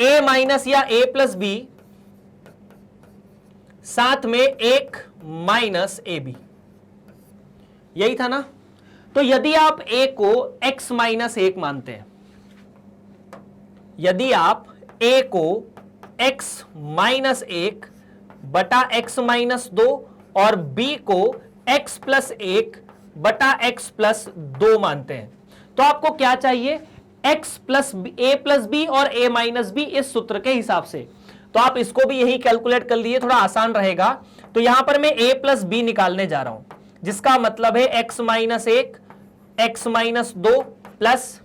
a माइनस या a प्लस b साथ में 1 माइनस ए बी, यही था ना। तो यदि आप a को x माइनस 1 मानते हैं, यदि आप a को x माइनस 1 बटा x माइनस 2 और b को x प्लस 1 बटा x प्लस 2 मानते हैं तो आपको क्या चाहिए? x plus a plus b और a माइनस b इस सूत्र के हिसाब से। तो आप इसको भी यही कैलकुलेट कर लिए, थोड़ा आसान रहेगा। तो यहां पर मैं a प्लस b निकालने जा रहा हूं, जिसका मतलब है x minus 1, x minus 2 plus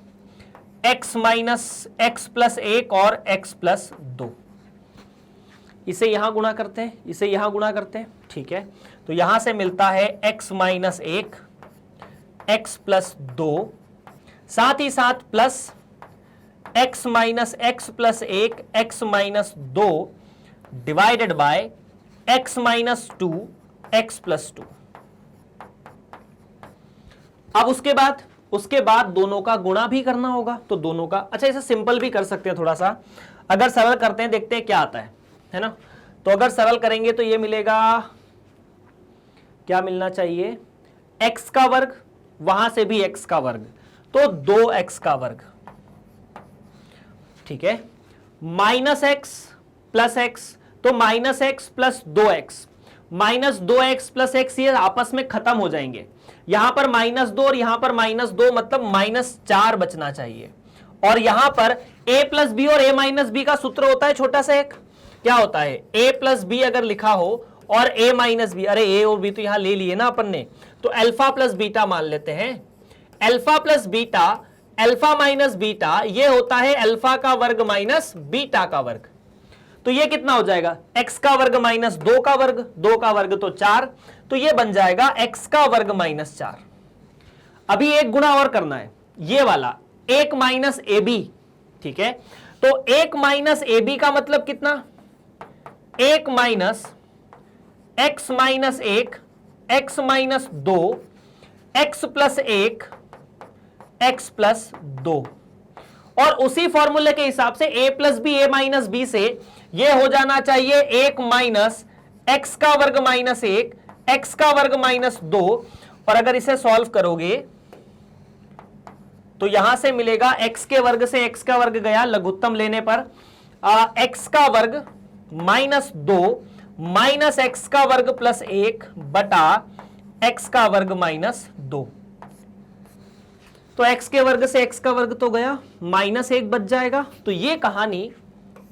x minus x plus 1 और x प्लस 2। इसे यहां गुणा करते हैं, इसे यहां गुणा करते हैं, ठीक है। तो यहां से मिलता है x माइनस 1, x प्लस 2, साथ ही साथ plus x minus x plus 1, x minus 2 divided by x minus 2, x plus 2। अब उसके बाद दोनों का गुणा भी करना होगा, तो दोनों का, अच्छा इसे सिंपल भी कर सकते हैं थोड़ा सा। अगर सरल करते हैं, देखते हैं क्या आता है ना। तो अगर सरल करेंगे तो ये मिलेगा, क्या मिलना चाहिए? x का वर्ग, वहां से भी x का वर्ग, तो 2x का वर्ग, ठीक है। माइनस x प्लस x, तो minus x plus 2x, minus 2x plus x, ये आपस में खत्म हो जाएंगे। यहां पर माइनस 2 और यहां पर माइनस 2, मतलब माइनस 4 बचना चाहिए। और यहां पर a प्लस बी और a माइनस बी का सूत्र होता है छोटा सा एक, क्या होता है? a प्लस बी अगर लिखा हो और a माइनस बी, अरे a और b तो यहां ले लिए ना अपन ने, तो अल्फा प्लस बीटा मान लेते हैं। Alpha plus beta, alpha minus beta, ये होता है अल्फा का वर्ग माइनस बीटा का वर्ग। तो ये कितना हो जाएगा, x का वर्ग माइनस 2 का वर्ग, 2 का वर्ग तो 4, तो ये बन जाएगा x का वर्ग माइनस 4। अभी एक गुणा और करना है, ये वाला 1 माइनस ए बी, ठीक है। तो 1 माइनस ए बी का मतलब कितना, 1 minus x minus 1, x minus 2, x plus 1, x plus 2। और उसी फॉर्मूले के हिसाब से a plus b, a minus b से ये हो जाना चाहिए 1 माइनस एक्स का वर्ग माइनस 1, एक्स का वर्ग माइनस 2। और अगर इसे सॉल्व करोगे तो यहां से मिलेगा x के वर्ग से x का वर्ग गया, लघुत्तम लेने पर x का वर्ग माइनस 2 माइनस एक्स का वर्ग प्लस 1 बटा x का वर्ग माइनस 2। तो x के वर्ग से x का वर्ग तो गया, माइनस 1 बच जाएगा। तो ये कहानी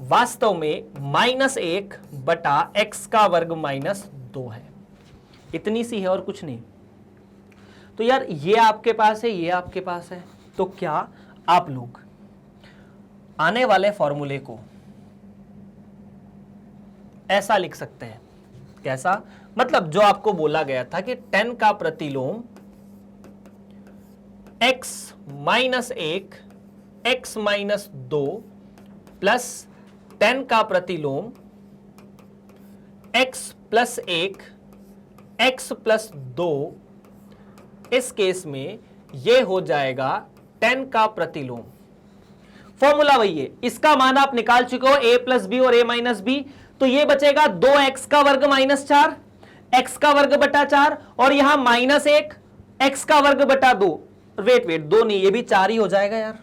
वास्तव में माइनस 1 बटा x का वर्ग माइनस 2 है, इतनी सी है और कुछ नहीं। तो यार ये आपके पास है, ये आपके पास है, तो क्या आप लोग आने वाले फॉर्मूले को ऐसा लिख सकते हैं, कैसा, मतलब जो आपको बोला गया था कि 10 का प्रतिलोम x minus 1 x minus 2 plus 10 का प्रतिलोम x प्लस 1 x प्लस 2, इस केस में ये हो जाएगा 10 का प्रतिलोम। फॉर्मूला वही है, इसका मान आप निकाल चुके हो a प्लस बी और a माइनस बी। तो ये बचेगा 2x का वर्ग माइनस 4, x का वर्ग बटा 4, और यहां माइनस 1 x का वर्ग बटा 2। वेट 2 नहीं, ये भी 4 ही हो जाएगा यार।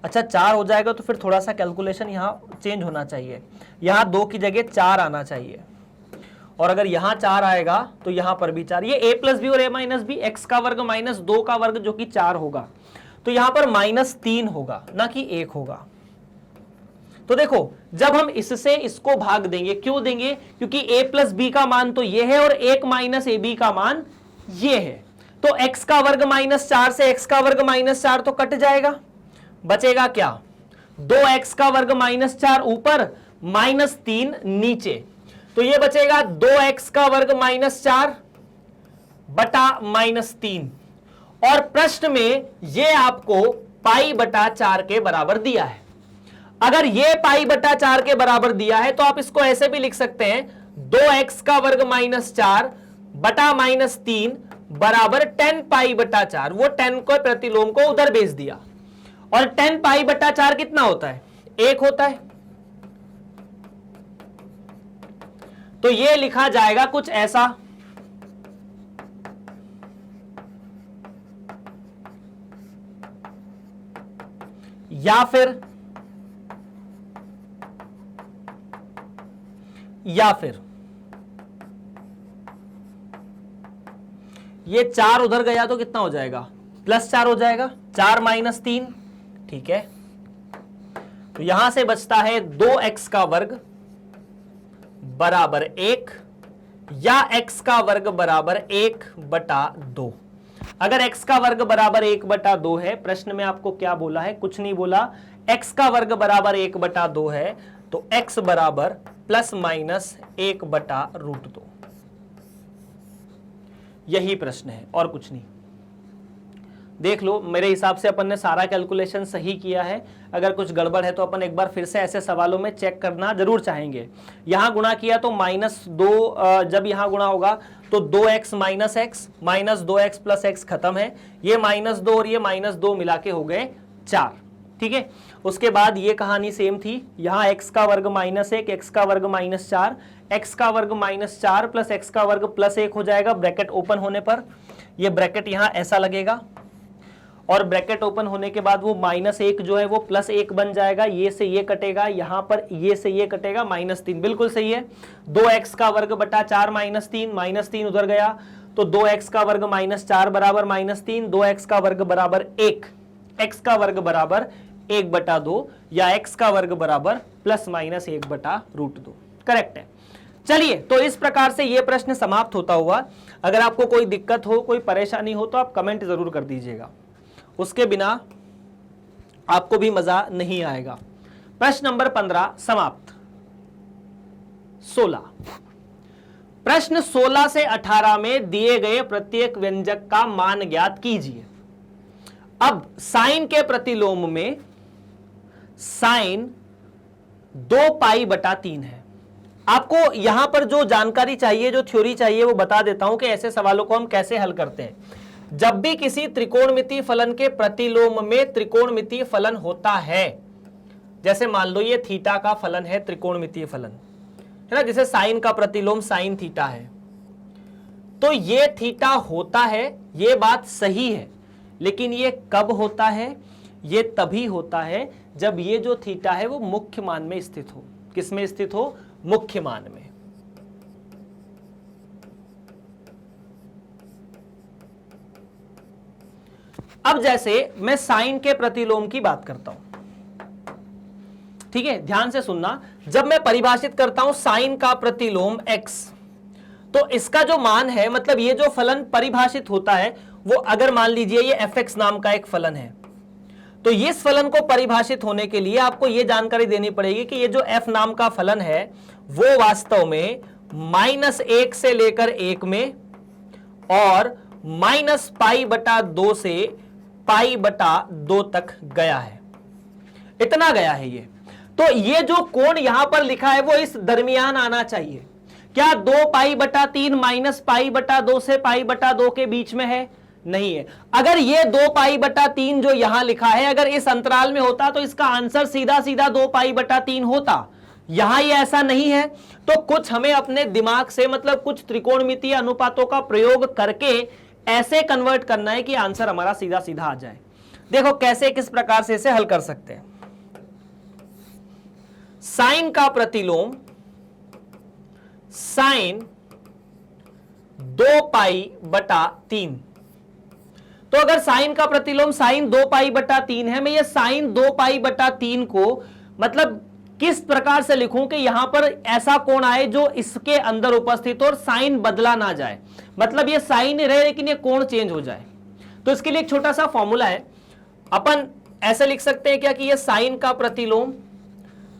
अच्छा 4 हो जाएगा तो फिर थोड़ा सा कैलकुलेशन यहां चेंज होना चाहिए, यहां 2 की जगह 4 आना चाहिए, और अगर यहां 4 आएगा तो यहां पर भी 4। ये a प्लस बी और a माइनस बी, एक्स का वर्ग माइनस 2 का वर्ग जो कि 4 होगा, तो यहां पर माइनस 3 होगा ना कि 1 होगा। तो देखो जब हम इससे इसको भाग देंगे, क्यों देंगे, क्योंकि a प्लस बी का मान तो ये है और 1 माइनस ए बी का मान ये है। तो x का वर्ग माइनस 4 से x का वर्ग माइनस 4 तो कट जाएगा, बचेगा क्या, 2x का वर्ग माइनस 4 ऊपर माइनस 3 नीचे। तो ये बचेगा 2x का वर्ग माइनस 4 बटा माइनस 3। और प्रश्न में ये आपको पाई बटा 4 के बराबर दिया है। अगर ये पाई बटा 4 के बराबर दिया है तो आप इसको ऐसे भी लिख सकते हैं, 2x का वर्ग माइनस 4 बटा माइनस 3 बराबर 10 पाई बटा 4। वो 10 को प्रतिलोम को उधर भेज दिया, और 10 पाई बटा 4 कितना होता है, 1 होता है। तो ये लिखा जाएगा कुछ ऐसा, या फिर ये 4 उधर गया तो कितना हो जाएगा, प्लस 4 हो जाएगा, 4 माइनस 3, ठीक है। तो यहां से बचता है 2x का वर्ग बराबर 1 या x का वर्ग बराबर 1 बटा 2। अगर x का वर्ग बराबर 1 बटा 2 है, प्रश्न में आपको क्या बोला है, कुछ नहीं बोला, x का वर्ग बराबर 1 बटा 2 है, तो x बराबर प्लस माइनस 1 बटा रूट 2। यही प्रश्न है और कुछ नहीं। देख लो, मेरे हिसाब से अपन ने सारा कैलकुलेशन सही किया है। अगर कुछ गड़बड़ है तो अपन एक बार फिर से ऐसे सवालों में चेक करना जरूर चाहेंगे। यहां गुणा किया तो -2, जब यहां गुणा होगा तो 2x minus x, minus 2x plus x खत्म है, ये -2 और ये -2 मिला के हो गए 4, ठीक है। उसके बाद ये कहानी सेम थी, यहां x का वर्ग -1, x का वर्ग -4, x का वर्ग -4 प्लस x का वर्ग प्लस 1 हो जाएगा ब्रैकेट ओपन होने पर। ये ब्रैकेट यहां ऐसा लगेगा, और ब्रैकेट ओपन होने के बाद वो -1 जो है वो +1 बन जाएगा, ये से ये कटेगा, यहां पर ये से ये कटेगा, -3, बिल्कुल सही है। 2x का वर्ग बटा 4 -3 उधर गया तो 2x का वर्ग -4 बराबर -3, 2x का वर्ग बराबर 1, x का वर्ग बराबर 1 बटा 2, या x का वर्ग बराबर ±1 बटा रूट 2, करेक्ट है। चलिए, तो इस प्रकार से यह प्रश्न समाप्त होता हुआ। अगर आपको कोई दिक्कत हो, कोई परेशानी हो तो आप कमेंट जरूर कर दीजिएगा, उसके बिना आपको भी मजा नहीं आएगा। प्रश्न नंबर 15 समाप्त। 16 प्रश्न 16 से 18 में दिए गए प्रत्येक व्यंजक का मान ज्ञात कीजिए। अब साइन के प्रतिलोम में साइन 2 पाई बटा 3 है। आपको यहां पर जो जानकारी चाहिए, जो थ्योरी चाहिए, वो बता देता हूं कि ऐसे सवालों को हम कैसे हल करते हैं। जब भी किसी त्रिकोणमितीय फलन के प्रतिलोम में त्रिकोणमितीय फलन होता है, जैसे मान लो ये थीटा का फलन है, त्रिकोणमितीय फलन है ना, जैसे साइन का प्रतिलोम साइन थीटा है, तो ये थीटा होता है, ये बात सही है। लेकिन ये कब होता है? ये तभी होता है जब ये जो थीटा है वो मुख्य मान में स्थित हो। किस में स्थित हो? मुख्य मान में। अब जैसे मैं साइन के प्रतिलोम की बात करता हूं, ठीक है, ध्यान से सुनना। जब मैं परिभाषित करता हूं साइन का प्रतिलोम x, तो इसका जो मान है, मतलब ये जो फलन परिभाषित होता है वो, अगर मान लीजिए ये fx नाम का एक फलन है, तो इस फलन को परिभाषित होने के लिए आपको ये जानकारी देनी पड़ेगी कि ये जो f नाम का फलन है वो वास्तव में -1 से लेकर 1 में और -π/2 से π/2 तक गया है। इतना गया है ये। तो ये जो कोण यहां पर लिखा है वो इस दरमियान आना चाहिए। क्या 2π/3 -π/2 से π/2 के बीच में है? नहीं है। अगर ये 2π/3 जो यहां लिखा है अगर इस अंतराल में होता तो इसका आंसर सीधा सीधा 2π/3 होता। यहां ये ऐसा नहीं है, तो कुछ हमें अपने दिमाग से, मतलब कुछ त्रिकोणमितीय अनुपातों का प्रयोग करके ऐसे कन्वर्ट करना है कि आंसर हमारा सीधा सीधा आ जाए। देखो कैसे, किस प्रकार से इसे हल कर सकते हैं। साइन का प्रतिलोम साइन 2π/3, तो अगर साइन का प्रतिलोम साइन 2π/3 है, मैं ये साइन 2π/3 को मतलब किस प्रकार से लिखूं कि यहां पर ऐसा कोण आए जो इसके अंदर उपस्थित हो और साइन बदला ना जाए, मतलब ये साइन रहे लेकिन ये कोण चेंज हो जाए। तो इसके लिए एक छोटा सा फॉर्मूला है। अपन ऐसे लिख सकते हैं क्या कि ये साइन का प्रतिलोम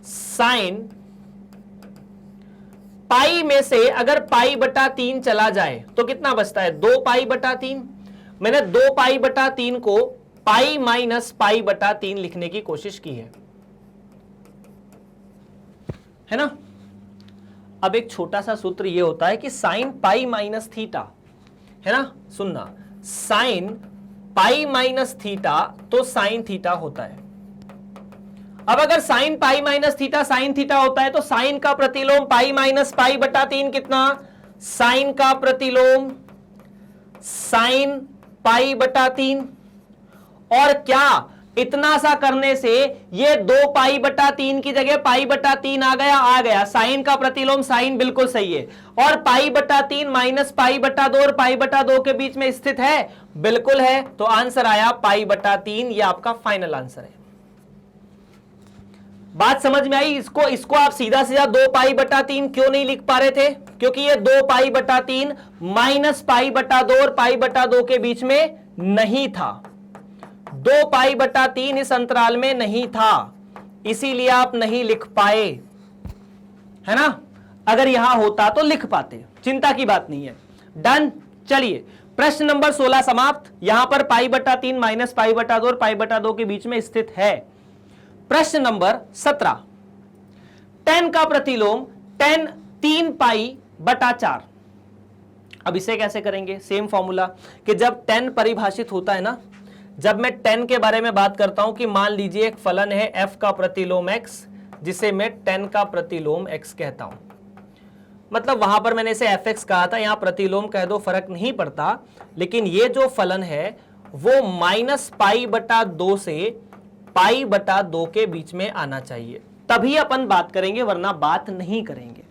साइन पाई में से अगर π/3 चला जाए तो कितना बचता है? 2π/3। मैंने 2π/3 को पाई माइनस π/3 लिखने की कोशिश की है ना। अब एक छोटा सा सूत्र ये होता है कि साइन पाई माइनस थीटा, है ना, सुनना, साइन पाई माइनस थीटा तो साइन थीटा होता है। अब अगर sine pi minus theta sine theta होता है तो साइन का प्रतिलोम पाई माइनस π/3 कितना? साइन का प्रतिलोम साइन π/3। और क्या इतना सा करने से ये 2π/3 की जगह π/3 आ गया। साइन का प्रतिलोम साइन बिल्कुल सही है, और π/3 माइनस π/2 और π/2 के बीच में स्थित है, बिल्कुल है। तो आंसर आया π/3। ये आपका फाइनल आंसर है। बात समझ में आई? इसको आप सीधा सीधा 2π/3 क्यों नहीं लिख पा रहे थे? क्योंकि ये 2π/3 माइनस π/2 और π/2 के बीच में नहीं था। 2π/3 इस अंतराल में नहीं था, इसीलिए आप नहीं लिख पाए, है ना। अगर यहां होता तो लिख पाते, चिंता की बात नहीं है। डन। चलिए प्रश्न नंबर 16 समाप्त। यहां पर π/3 माइनस π/2 और π/2 के बीच में स्थित है। प्रश्न नंबर 17, tan का प्रतिलोम tan 3π/4। अब इसे कैसे करेंगे? सेम फॉर्मूला कि जब tan परिभाषित होता है ना, जब मैं tan के बारे में बात करता हूं कि मान लीजिए एक फलन है f का प्रतिलोम x, जिसे मैं tan का प्रतिलोम x कहता हूं, मतलब वहां पर मैंने इसे fx कहा था, यहां प्रतिलोम कह दो, फर्क नहीं पड़ता। लेकिन ये जो फलन है वो -π/2 से π/2 के बीच में आना चाहिए, तभी अपन बात करेंगे, वरना बात नहीं करेंगे।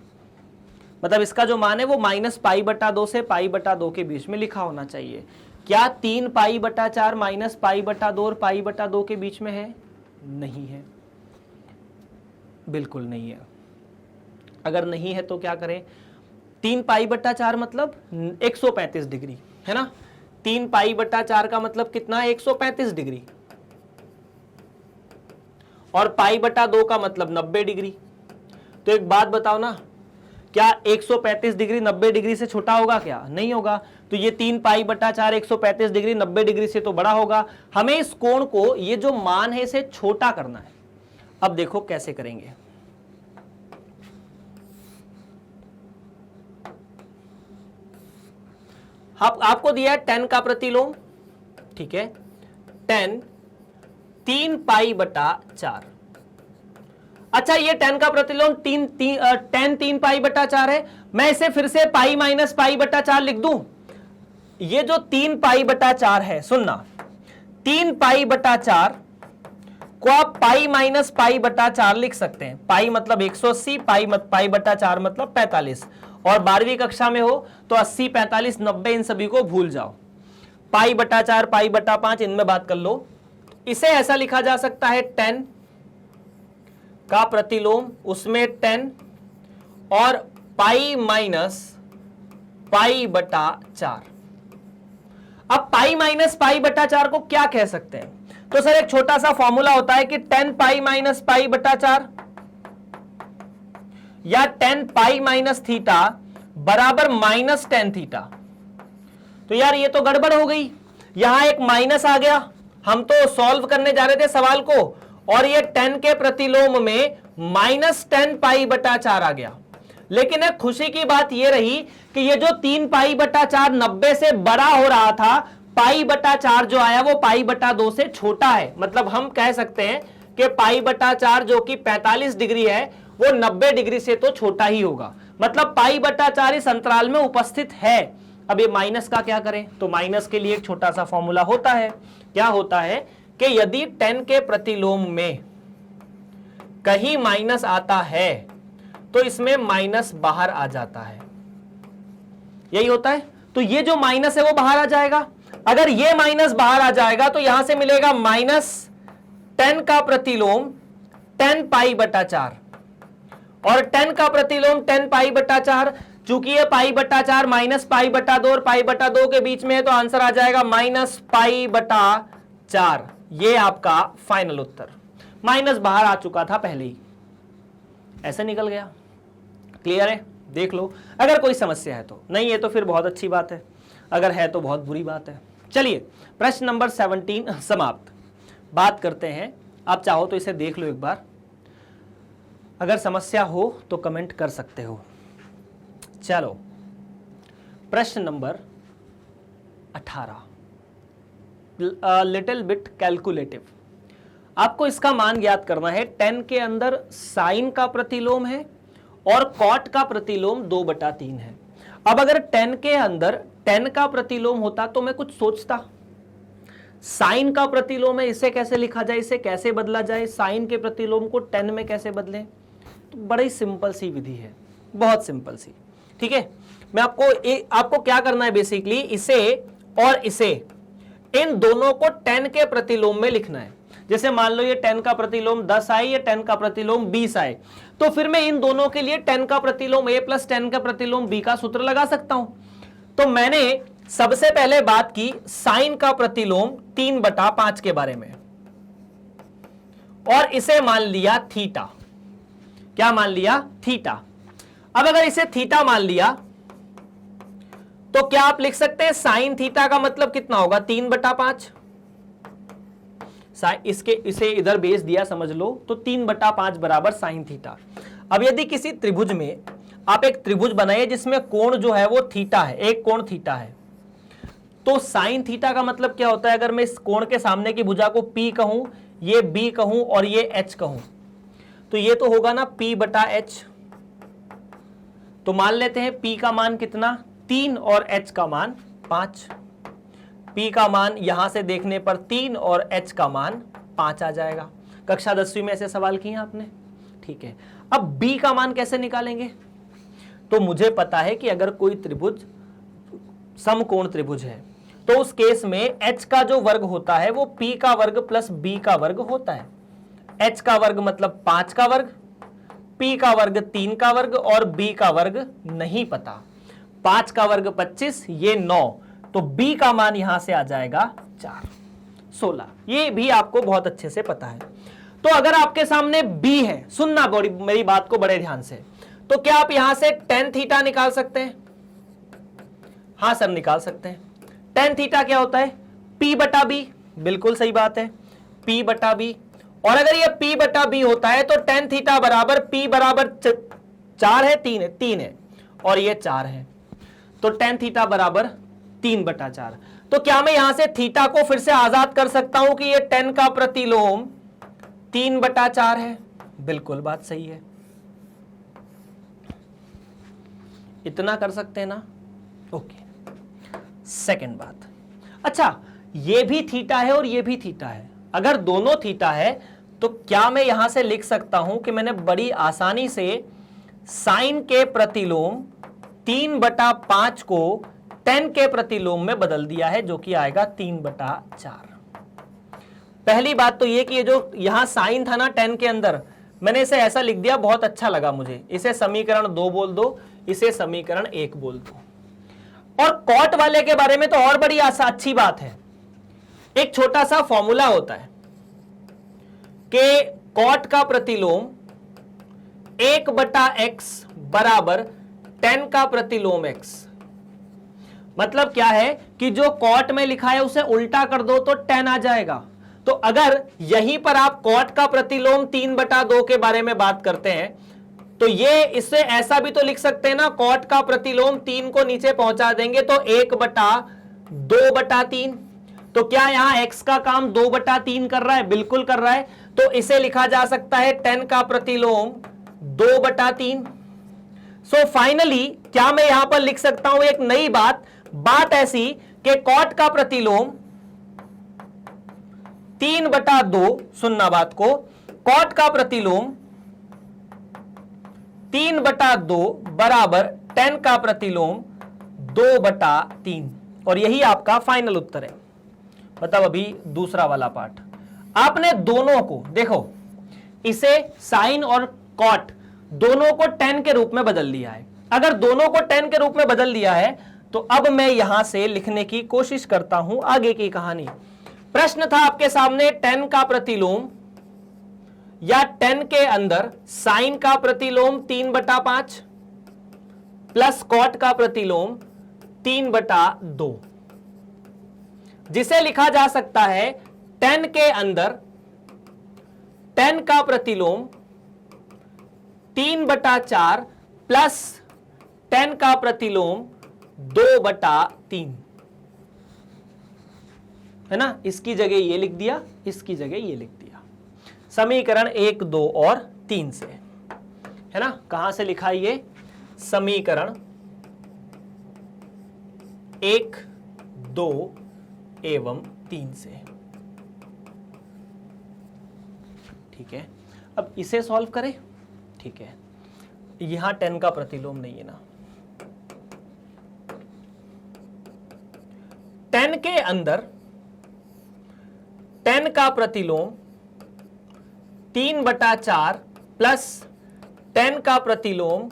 मतलब इसका जो मान है वो -π/2 से π/2 के बीच में लिखा होना चाहिए। क्या 3π/4 माइनस π/2 और π/2 के बीच में है? नहीं है, बिल्कुल नहीं है। अगर नहीं है तो क्या करें, 3 पाई बट्टा 4 मतलब 135 डिग्री है ना। 3 पाई बट्टा 4 का मतलब कितना, 135 डिग्री, और पाई बटा 2 का मतलब 90 डिग्री। तो एक बात बताओ ना, क्या 135 डिग्री 90 डिग्री से छोटा होगा क्या? नहीं होगा। तो ये 3 पाई बटा 4 135 डिग्री 90 डिग्री से तो बड़ा होगा। हमें इस कोण को, ये जो मान है, इसे छोटा करना है। अब देखो कैसे करेंगे। आपको दिया है 10 का प्रतिलोम, ठीक है, 10 3 पाई बटा 4। अच्छा, ये 10 का प्रतिलोम 10 3 पाई बटा 4 है। मैं इसे फिर से पाई माइनस पाई बटा 4 लिख दूं। ये जो 3 पाई बटा 4 है, सुनना, 3 पाई बटा 4 को आप पाई माइनस पाई बटा 4 लिख सकते हैं। पाई मतलब 180, पाई बटा 4 मतलब 45। और 12वीं कक्षा में हो तो 80 45 90 इन सभी को भूल जाओ। पाई बटा 4 पाई बटा 5 इनमें बात कर लो। इसे ऐसा लिखा जा सकता है 10 का प्रतिलोम, उसमें 10 और पाई माइनस पाई बटा 4। अब पाई माइनस पाई बटा 4 को क्या कह सकते हैं? तो सर एक छोटा सा फॉर्मूला होता है कि 10 पाई माइनस पाई बटा 4 या 10 पाई माइनस थीटा बराबर माइनस 10 थीटा। तो यार ये तो गड़बड़ हो गई, यहां एक माइनस आ गया। हम तो सॉल्व करने जा रहे थे सवाल को, और ये 10 के प्रतिलोम में माइनस 10 पाई बटा 4 आ गया। लेकिन एक खुशी की बात यह रही कि ये जो 3 पाई बटा 4 90 से बड़ा हो रहा था, पाई बटा 4 जो आया वो पाई बटा 2 से छोटा है। मतलब हम कह सकते हैं कि पाई बटा 4 जो कि 45 डिग्री है वो 90 डिग्री से तो छोटा ही होगा। मतलब पाई बटा 4 इस अंतराल में उपस्थित है। अब ये माइनस का क्या करें? तो माइनस के लिए एक छोटा सा फॉर्मूला होता है। क्या होता है कि यदि 10 के प्रतिलोम में कहीं माइनस आता है तो इसमें माइनस बाहर आ जाता है, यही होता है। तो ये जो माइनस है वो बाहर आ जाएगा। अगर ये माइनस बाहर आ जाएगा तो यहां से मिलेगा माइनस 10 का प्रतिलोम 10 पाई बटा 4, और 10 का प्रतिलोम 10 पाई बटा 4। चूंकि ये पाई बटा 4 माइनस पाई बटा 2 और पाई बटा 2 के बीच में है तो आंसर आ जाएगा माइनस पाई बटा 4। ये आपका फाइनल उत्तर। माइनस बाहर आ चुका था पहले ही, ऐसे निकल गया। क्लियर है? देख लो अगर कोई समस्या है तो। नहीं है तो फिर बहुत अच्छी बात है, अगर है तो बहुत बुरी बात है। चलिए प्रश्न नंबर 17 समाप्त। बात करते हैं, आप चाहो तो इसे देख लो एक बार, अगर समस्या हो तो कमेंट कर सकते हो। चलो प्रश्न नंबर 18, लिटिल बिट कैलकुलेटिव। आपको इसका मान ज्ञात करना है। 10 के अंदर साइन का प्रतिलोम है और कॉट का प्रतिलोम 2/3 है। अब अगर 10 के अंदर 10 का प्रतिलोम होता तो मैं कुछ सोचता। साइन का प्रतिलोम है, इसे कैसे लिखा जाए, इसे कैसे बदला जाए, साइन के प्रतिलोम को 10 में कैसे बदलें। तो बड़ी सिंपल सी विधि है, बहुत सिंपल सी। ठीक है, मैं आपको क्या करना है, बेसिकली इसे और इसे, इन दोनों को 10 के प्रतिलोम में लिखना है। जैसे मान लो ये 10 का प्रतिलोम 10 आए, ये 10 का प्रतिलोम 20 आए, तो फिर मैं इन दोनों के लिए 10 का प्रतिलोम a प्लस 10 का प्रतिलोम b का सूत्र लगा सकता हूं। तो मैंने सबसे पहले बात की साइन का प्रतिलोम 3/5 के बारे में, और इसे मान लिया थीटा। क्या मान लिया? थीटा। अब अगर इसे थीटा मान लिया तो क्या आप लिख सकते हैं साइन थीटा का मतलब कितना होगा? 3/5। इसे इधर बेस दिया समझ लो, तो 3/5 बराबर साइन थीटा। अब यदि किसी त्रिभुज में आप एक त्रिभुज बनाइए जिसमें कोण जो है वो थीटा है, एक कोण थीटा है, तो साइन थीटा का मतलब क्या होता है? अगर मैं इस कोण के सामने की भुजा को P कहूं, ये B कहूं और ये H कहूं, तो ये तो होगा ना P/H। तो मान लेते हैं P का मान कितना? 3 और H का मान 5। P का मान यहां से देखने पर 3 और H का मान 5 आ जाएगा। कक्षा 10वीं में ऐसे सवाल किए आपने? ठीक है। अब B का मान कैसे निकालेंगे? तो मुझे पता है कि अगर कोई त्रिभुज समकोण त्रिभुज है तो उस केस में H का जो वर्ग होता है वो P का वर्ग प्लस B का वर्ग होता है। H का वर्ग मतलब 5 का वर्ग p का वर्ग 3 का वर्ग और b का वर्ग नहीं पता। 5 का वर्ग 25, ये 9, तो b का मान यहां से आ जाएगा 4, 16। ये भी आपको बहुत अच्छे से पता है। तो अगर आपके सामने b है, सुनना मेरी बात को बड़े ध्यान से, तो क्या आप यहां से tan थीटा निकाल सकते हैं? हां सर निकाल सकते हैं। tan थीटा क्या होता है? p बटा b, बिल्कुल सही बात है, p बटा b। और अगर ये p बटा b होता है तो tan थीटा बराबर p बराबर 4 है, 3 है और ये 4 है, तो tan थीटा बराबर 3 बटा 4। तो क्या मैं यहां से थीटा को फिर से आजाद कर सकता हूं कि ये tan का प्रतिलोम 3 बटा 4 है? बिल्कुल बात सही है, इतना कर सकते हैं ना? ओके। सेकंड बात, अच्छा ये भी थीटा है और ये भी थीटा है। अगर दोनों थीटा है तो क्या मैं यहां से लिख सकता हूं कि मैंने बड़ी आसानी से साइन के प्रतिलोम 3 बटा 5 को tan के प्रतिलोम में बदल दिया है, जो कि आएगा 3 बटा 4। पहली बात तो ये कि ये जो यहां साइन था ना tan के अंदर, मैंने इसे ऐसा लिख दिया, बहुत अच्छा लगा मुझे। इसे समीकरण 2 बोल दो, इसे समीकरण 1 बोल दो। और कॉट वाले के बारे में तो और बड़ी अच्छी बात है। एक छोटा सा फॉर्मूला होता है कि कॉट का प्रतिलोम 1 बटा x बराबर tan का प्रतिलोम x। मतलब क्या है कि जो कॉट में लिखा है उसे उल्टा कर दो तो tan आ जाएगा। तो अगर यहीं पर आप कॉट का प्रतिलोम 3 बटा 2 के बारे में बात करते हैं तो ये इससे ऐसा भी तो लिख सकते हैं ना, कॉट का प्रतिलोम 3 को नीचे पहुंचा देंगे तो 1 बटा 2 बटा 3। तो क्या यहां x का काम 2 बटा 3 कर रहा है? बिल्कुल कर रहा है। तो इसे लिखा जा सकता है tan का प्रतिलोम 2 बटा 3। सो फाइनली क्या मैं यहां पर लिख सकता हूं एक नई बात ऐसी कि कॉट का प्रतिलोम 3 बटा 2, सुनना बात को, कॉट का प्रतिलोम 3 बटा 2 बराबर tan का प्रतिलोम 2 बटा 3। और यही आपका फाइनल उत्तर है। मतलब अभी दूसरा वाला पार्ट, आपने दोनों को देखो, इसे साइन और कॉट दोनों को tan के रूप में बदल दिया है। अगर दोनों को tan के रूप में बदल दिया है तो अब मैं यहां से लिखने की कोशिश करता हूं आगे की कहानी। प्रश्न था आपके सामने tan का प्रतिलोम या tan के अंदर साइन का प्रतिलोम 3 बटा 5 प्लस कॉट का प्रतिलोम 3 बटा 2, जिसे लिखा जा सकता है tan के अंदर tan का प्रतिलोम 3 बटा 4 प्लस tan का प्रतिलोम 2 बटा 3, है ना? इसकी जगह ये लिख दिया, इसकी जगह ये लिख दिया। समीकरण 1, 2 और 3 से, है ना? कहां से लिखा ये? समीकरण 1, 2 एवं 3 से। ठीक है, अब इसे सॉल्व करें। ठीक है, यहां tan का प्रतिलोम नहीं है ना। tan के अंदर tan का प्रतिलोम 3 बटा 4 प्लस tan का प्रतिलोम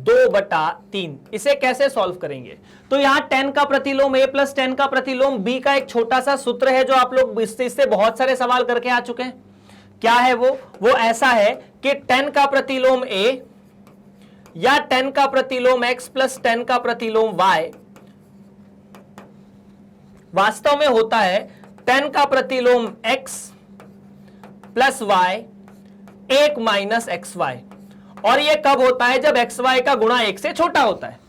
2 बटा 3, इसे कैसे सॉल्व करेंगे? तो यहां tan का प्रतिलोम a प्लस tan का प्रतिलोम b का एक छोटा सा सूत्र है जो आप लोग इससे बहुत सारे सवाल करके आ चुके हैं। क्या है वो ऐसा है कि tan का प्रतिलोम a या tan का प्रतिलोम x प्लस tan का प्रतिलोम y वास्तव में होता है tan का प्रतिलोम x plus y 1 minus xy। और ये कब होता है? जब xy का गुणा 1 से छोटा होता है।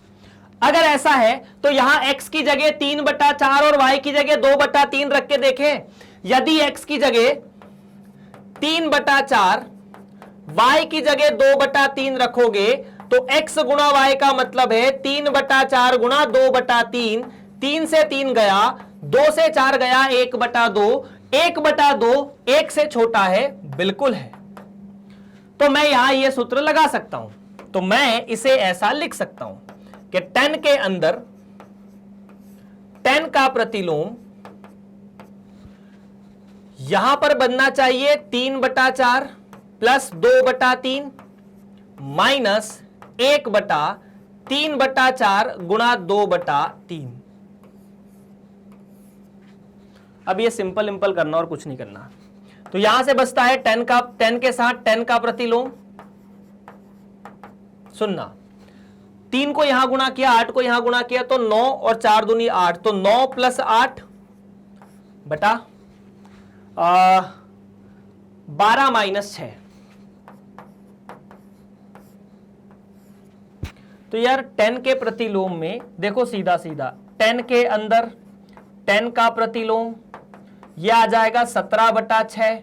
अगर ऐसा है तो यहां x की जगह 3 बटा 4 और y की जगह 2 बटा 3 रख के देखें। यदि x की जगह 3 बटा 4, y की जगह 2 बटा 3 रखोगे तो x गुणा y का मतलब है 3 बटा 4 गुणा 2 बटा 3, 3 से 3 गया, 2 से 4 गया, 1 बटा 2, 1 बटा 2 1 से छोटा है? बिल्कुल है। तो मैं यहां यह सूत्र लगा सकता हूं। तो मैं इसे ऐसा लिख सकता हूं कि tan के अंदर tan का प्रतिलोम यहां पर बनना चाहिए 3 बटा 4 प्लस 2 बटा 3 माइनस 1/3/4 गुणा 2/3। अब ये सिंपल करना और कुछ नहीं करना। तो यहां से बचता है 10 के साथ 10 का प्रतिलोम, सुनना 3 को यहां गुणा किया, 8 को यहां गुणा किया तो 9 और 4 दूनी 8, तो 9 + 8 बटा 12 - 6। तो यार 10 के प्रतिलोम में देखो सीधा 10 के अंदर 10 का प्रतिलोम यह आ जाएगा 17/6।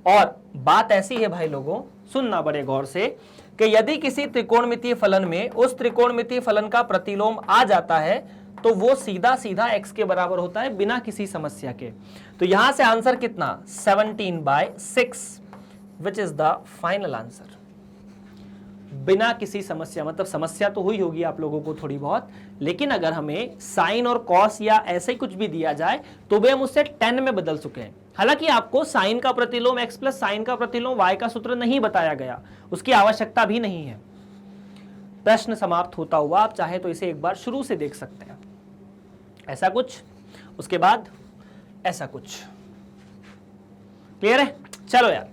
और बात ऐसी है भाई लोगों, सुनना बड़े गौर से, कि यदि किसी त्रिकोणमितीय फलन में उस त्रिकोणमितीय फलन का प्रतिलोम आ जाता है तो वो सीधा x के बराबर होता है बिना किसी समस्या के। तो यहां से आंसर कितना 17/6 which is the final answer, बिना किसी समस्या। मतलब समस्या तो हुई होगी आप लोगों को थोड़ी बहुत, लेकिन अगर हमें साइन और कॉस या ऐसे ही कुछ भी दिया जाए तो भी हम उससे 10 में बदल चुके हैं। हालांकि आपको साइन का प्रतिलोम x प्लस साइन का प्रतिलोम y का सूत्र नहीं बताया गया, उसकी आवश्यकता भी नहीं है। प्रश्न समाप्त होता हुआ आप चाहे तो इसे एक बार शुरू से देख सकते हैं, ऐसा कुछ, उसके बाद ऐसा कुछ। क्लियर है? चलो यार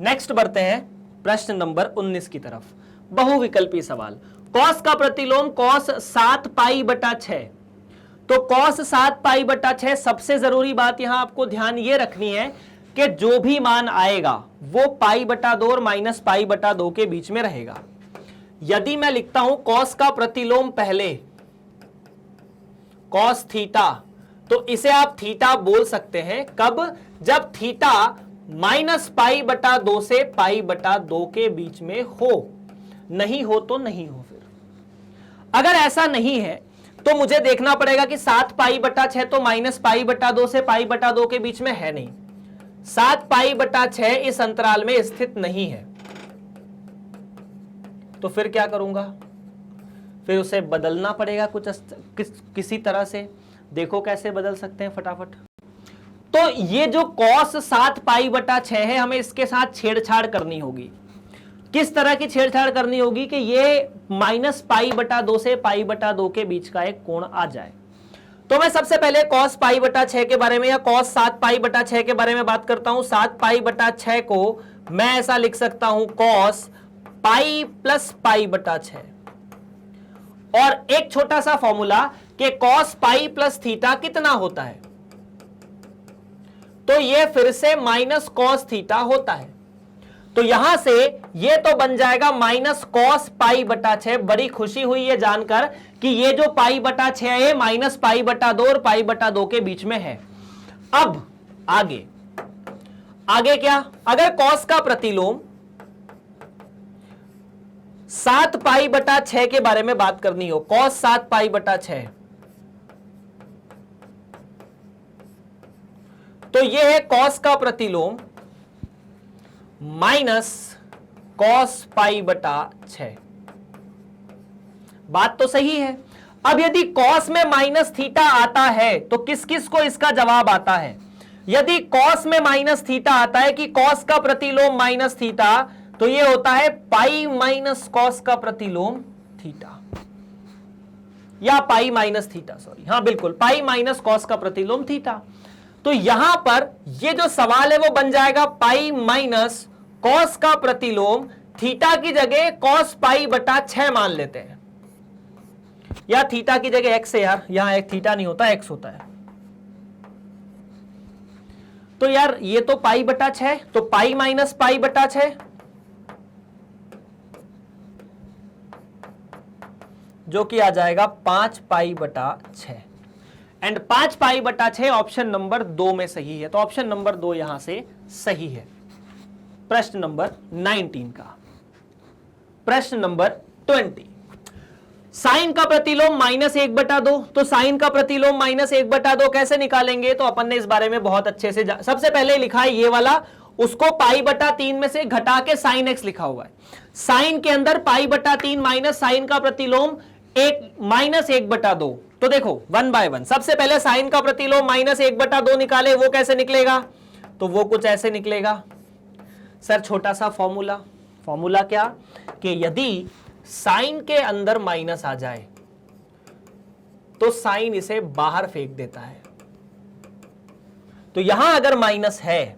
नेक्स्ट बढ़ते हैं प्रश्न नंबर 19 की तरफ। बहुविकल्पी सवाल। कॉस का प्रतिलोम कॉस 7π/6। तो कॉस 7π/6, सबसे जरूरी बात यहां आपको ध्यान ये रखनी है कि जो भी मान आएगा वो π/2 और -π/2 के बीच में रहेगा। यदि मैं लिखता हूं कॉस का प्रतिलोम पहले कॉस थीटा, तो इसे आप थीटा बोल सकते हैं कब, जब थीटा -π/2 से π/2 के बीच में हो, नहीं हो तो नहीं हो। फिर अगर ऐसा नहीं है तो मुझे देखना पड़ेगा कि 7π/6 तो -π/2 से π/2 के बीच में है नहीं, 7π/6 इस अंतराल में स्थित नहीं है। तो फिर क्या करूंगा, फिर उसे बदलना पड़ेगा किसी तरह से। देखो कैसे बदल सकते हैं फटाफट। तो ये जो cos 7π/6 है, हमें इसके साथ छेड़छाड़ करनी होगी। किस तरह की छेड़छाड़ करनी होगी कि ये -π/2 से π/2 के बीच का एक कोण आ जाए। तो मैं सबसे पहले cos π/6 के बारे में या cos 7π/6 के बारे में बात करता हूं। 7π/6 को मैं ऐसा लिख सकता हूं cos π + π/6, और एक छोटा सा फॉर्मूला कि cos π + थीटा कितना होता है, तो ये फिर से -cos थीटा होता है। तो यहां से ये तो बन जाएगा -cos π/6। बड़ी खुशी हुई ये जानकर कि ये जो π/6 है -π/2 और π/2 के बीच में है। अब आगे क्या, अगर cos का प्रतिलोम 7π/6 के बारे में बात करनी हो, cos 7π/6, तो यह है cos का प्रतिलोम -cos π/6। बात तो सही है। अब यदि cos में -θ आता है तो किस किस को इसका जवाब आता है। यदि cos में -θ आता है कि cos का प्रतिलोम -θ, तो यह होता है π - cos का प्रतिलोम थीटा, या π - θ, सॉरी, हाँ बिल्कुल π - cos का प्रतिलोम थीटा। तो यहां पर ये जो सवाल है वो बन जाएगा π - cos का प्रतिलोम थीटा की जगह cos π/6 मान लेते हैं, या थीटा की जगह x है यार, यहां एक थीटा नहीं होता, x होता है। तो यार ये तो π/6, तो π - π/6, जो कि आ जाएगा 5π/6, एंड 5π/6 ऑप्शन नंबर 2 में सही है। तो ऑप्शन नंबर 2 यहां से सही है। प्रश्न नंबर 19 का। प्रश्न नंबर 20, साइन का प्रतिलोम -1/2। तो साइन का प्रतिलोम -1/2 कैसे निकालेंगे, तो अपन ने इस बारे में बहुत अच्छे से सबसे पहले लिखा है ये वाला, उसको π/3 में से घटा के sin x लिखा हुआ है। साइन के अंदर π/3 माइनस साइन का प्रतिलोम -1/2। तो देखो 1 बाय 1, सबसे पहले साइन का प्रतिलोम -1/2 निकाले, वो कैसे निकलेगा, तो वो कुछ ऐसे निकलेगा। सर छोटा सा फॉर्मूला फॉर्मूला क्या कि यदि साइन के अंदर माइनस आ जाए तो साइन इसे बाहर फेंक देता है। तो यहां अगर माइनस है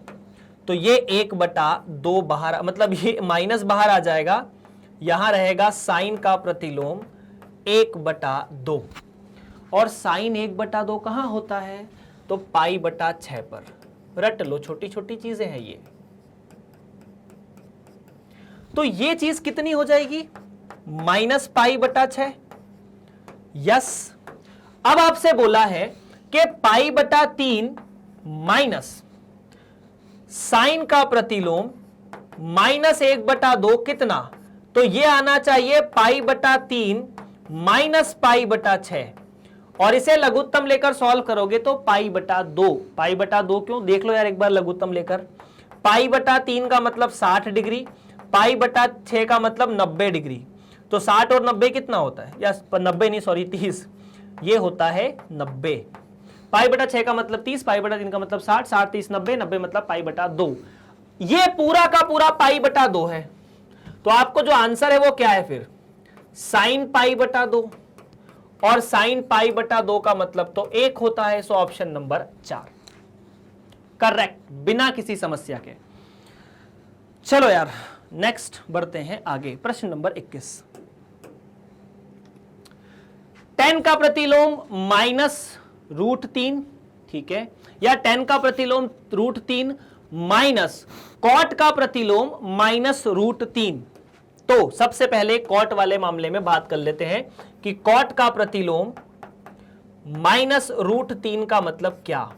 तो ये 1/2 बाहर, मतलब ये माइनस बाहर आ जाएगा, यहां रहेगा साइन का प्रतिलोम 1/2 और साइन 1/2 कहां होता है तो π/6 पर। रट लो, छोटी छोटी चीजें हैं ये। तो ये चीज कितनी हो जाएगी -π/6। यस, अब आपसे बोला है कि π/3 माइनस साइन का प्रतिलोम -1/2 कितना, तो ये आना चाहिए π/3 -π/6 और इसे लघुत्तम लेकर सॉल्व करोगे तो π/2। π/2 क्यों, देख लो यार एक बार लघुत्तम लेकर। π/3 का मतलब 60 डिग्री, π/6 का मतलब 90 डिग्री। तो 60 और 90 कितना होता है, या 90 नहीं सॉरी 30, ये होता है 90। π/6 का मतलब 30, π/3 का मतलब 60, 60 30 90, 90 मतलब π/2। ये पूरा का पूरा π/2 है। तो आपको जो आंसर है वो क्या है फिर, साइन π/2 और साइन π/2 का मतलब तो 1 होता है। सो ऑप्शन नंबर 4 करेक्ट, बिना किसी समस्या के। चलो यार नेक्स्ट बढ़ते हैं आगे। प्रश्न नंबर 21, 10 का प्रतिलोम -√3, ठीक है, या 10 का प्रतिलोम √3 माइनस कॉट का प्रतिलोम -√3। तो सबसे पहले कॉट वाले मामले में बात कर लेते हैं कि कॉट का प्रतिलोम -√3 का मतलब क्या।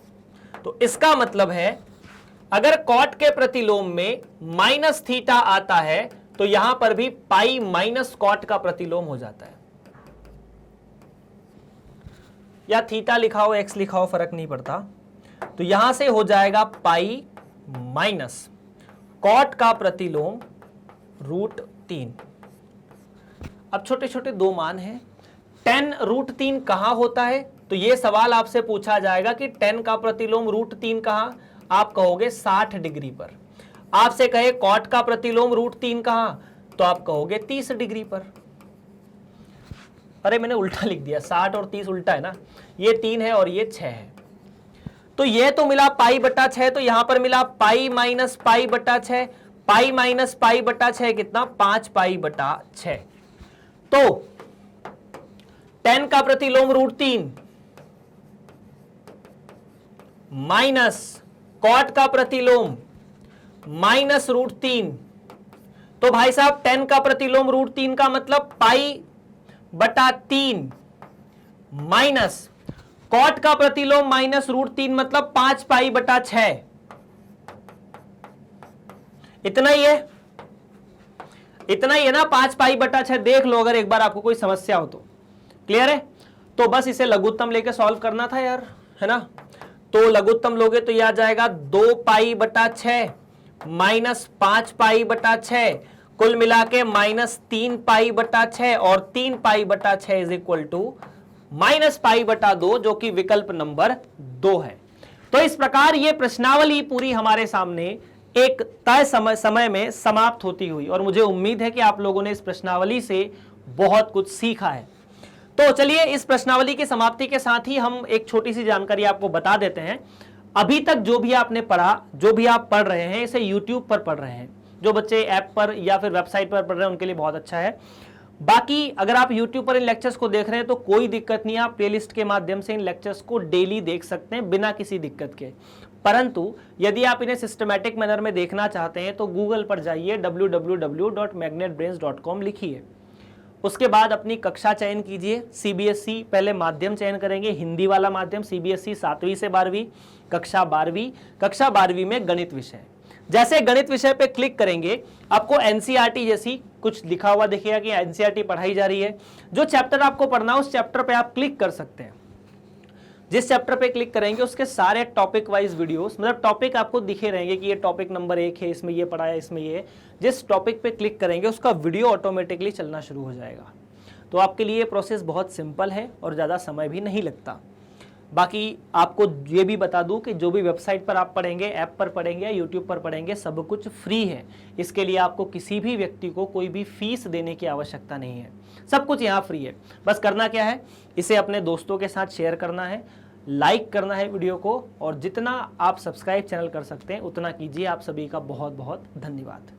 तो इसका मतलब है अगर कॉट के प्रतिलोम में -θ आता है तो यहां पर भी पाई माइनस कॉट का प्रतिलोम हो जाता है, या थीटा लिखा हो एक्स लिखा हो फर्क नहीं पड़ता। तो यहां से हो जाएगा पाई माइनस कॉट का प्रतिलोम √3। अब छोटे छोटे दो मान हैं, 10 √3 कहां होता है, तो यह सवाल आपसे पूछा जाएगा कि 10 का प्रतिलोम √3 कहां, आप कहोगे 60 डिग्री पर। आपसे कहे कॉट का प्रतिलोम √3 कहां, तो आप कहोगे 30 डिग्री पर। अरे मैंने उल्टा लिख दिया, 60 और 30 उल्टा है ना, ये 3 है और ये 6 है। तो ये तो मिला π/6, तो यहां पर मिला पाई माइनस π/6, पाई माइनस π/6 कितना 5π/6। तो 10 का प्रतिलोम √3 माइनस कॉट का प्रतिलोम -√3। तो भाई साहब 10 का प्रतिलोम √3 का मतलब π/3 माइनस कॉट का प्रतिलोम -√3 मतलब 5π/6। इतना ही है, इतना ही है ना, 5π/6। देख लो अगर एक बार आपको कोई समस्या हो तो। क्लियर है, तो बस इसे लघुत्तम लेके सॉल्व करना था यार, है ना। तो लघुत्तम लोगे तो यह आ जाएगा 2π/6 माइनस 5π/6, कुल मिला के -3π/6 और 3π/6 इज इक्वल टू -π/2, जो कि विकल्प नंबर 2 है। तो इस प्रकार ये प्रश्नावली पूरी हमारे सामने एक तय समय में समाप्त होती हुई, और मुझे उम्मीद है कि आप लोगों ने इस प्रश्नावली से बहुत कुछ सीखा है। तो चलिए इस प्रश्नावली की समाप्ति के साथ ही हम एक छोटी सी जानकारी आपको बता देते हैं। अभी तक जो भी आपने पढ़ा, जो भी आप पढ़ रहे हैं, इसे YouTube पर पढ़ रहे हैं। जो बच्चे ऐप पर या फिर वेबसाइट पर पढ़ रहे हैं उनके लिए बहुत अच्छा है। बाकी अगर आप YouTube पर इन लेक्चर्स को देख रहे हैं तो कोई दिक्कत नहीं है, आप प्लेलिस्ट के माध्यम से इन लेक्चर्स को डेली देख सकते हैं बिना किसी दिक्कत के। परंतु यदि आप इन्हें सिस्टमैटिक मैनर में देखना चाहते हैं तो गूगल पर जाइए, www.magnetbrains.com लिखिए। उसके बाद अपनी कक्षा चयन कीजिए। CBSE पहले माध्यम चयन करेंगे, हिंदी वाला माध्यम, CBSE 7वीं से 12वीं, कक्षा 12वीं में गणित विषय। जैसे गणित विषय पे क्लिक करेंगे आपको NCERT जैसी कुछ लिखा हुआ दिखेगा कि NCERT पढ़ाई जा रही है। जो चैप्टर आपको पढ़ना है उस चैप्टर पे आप क्लिक कर सकते हैं। जिस चैप्टर पे क्लिक करेंगे उसके सारे टॉपिक वाइज वीडियोस, मतलब टॉपिक आपको दिखे रहेंगे कि ये टॉपिक नंबर 1 है, इसमें ये पढ़ा है, इसमें ये। जिस टॉपिक पे क्लिक करेंगे उसका वीडियो ऑटोमेटिकली चलना शुरू हो जाएगा। तो आपके लिए प्रोसेस बहुत सिंपल है और ज़्यादा समय भी नहीं लगता। बाकी आपको ये भी बता दूं कि जो भी वेबसाइट पर आप पढ़ेंगे, ऐप पर पढ़ेंगे या यूट्यूब पर पढ़ेंगे, सब कुछ फ्री है। इसके लिए आपको किसी भी व्यक्ति को कोई भी फीस देने की आवश्यकता नहीं है, सब कुछ यहाँ फ्री है। बस करना क्या है, इसे अपने दोस्तों के साथ शेयर करना है, लाइक करना है वीडियो को, और जितना आप सब्सक्राइब चैनल कर सकते हैं उतना कीजिए। आप सभी का बहुत बहुत धन्यवाद।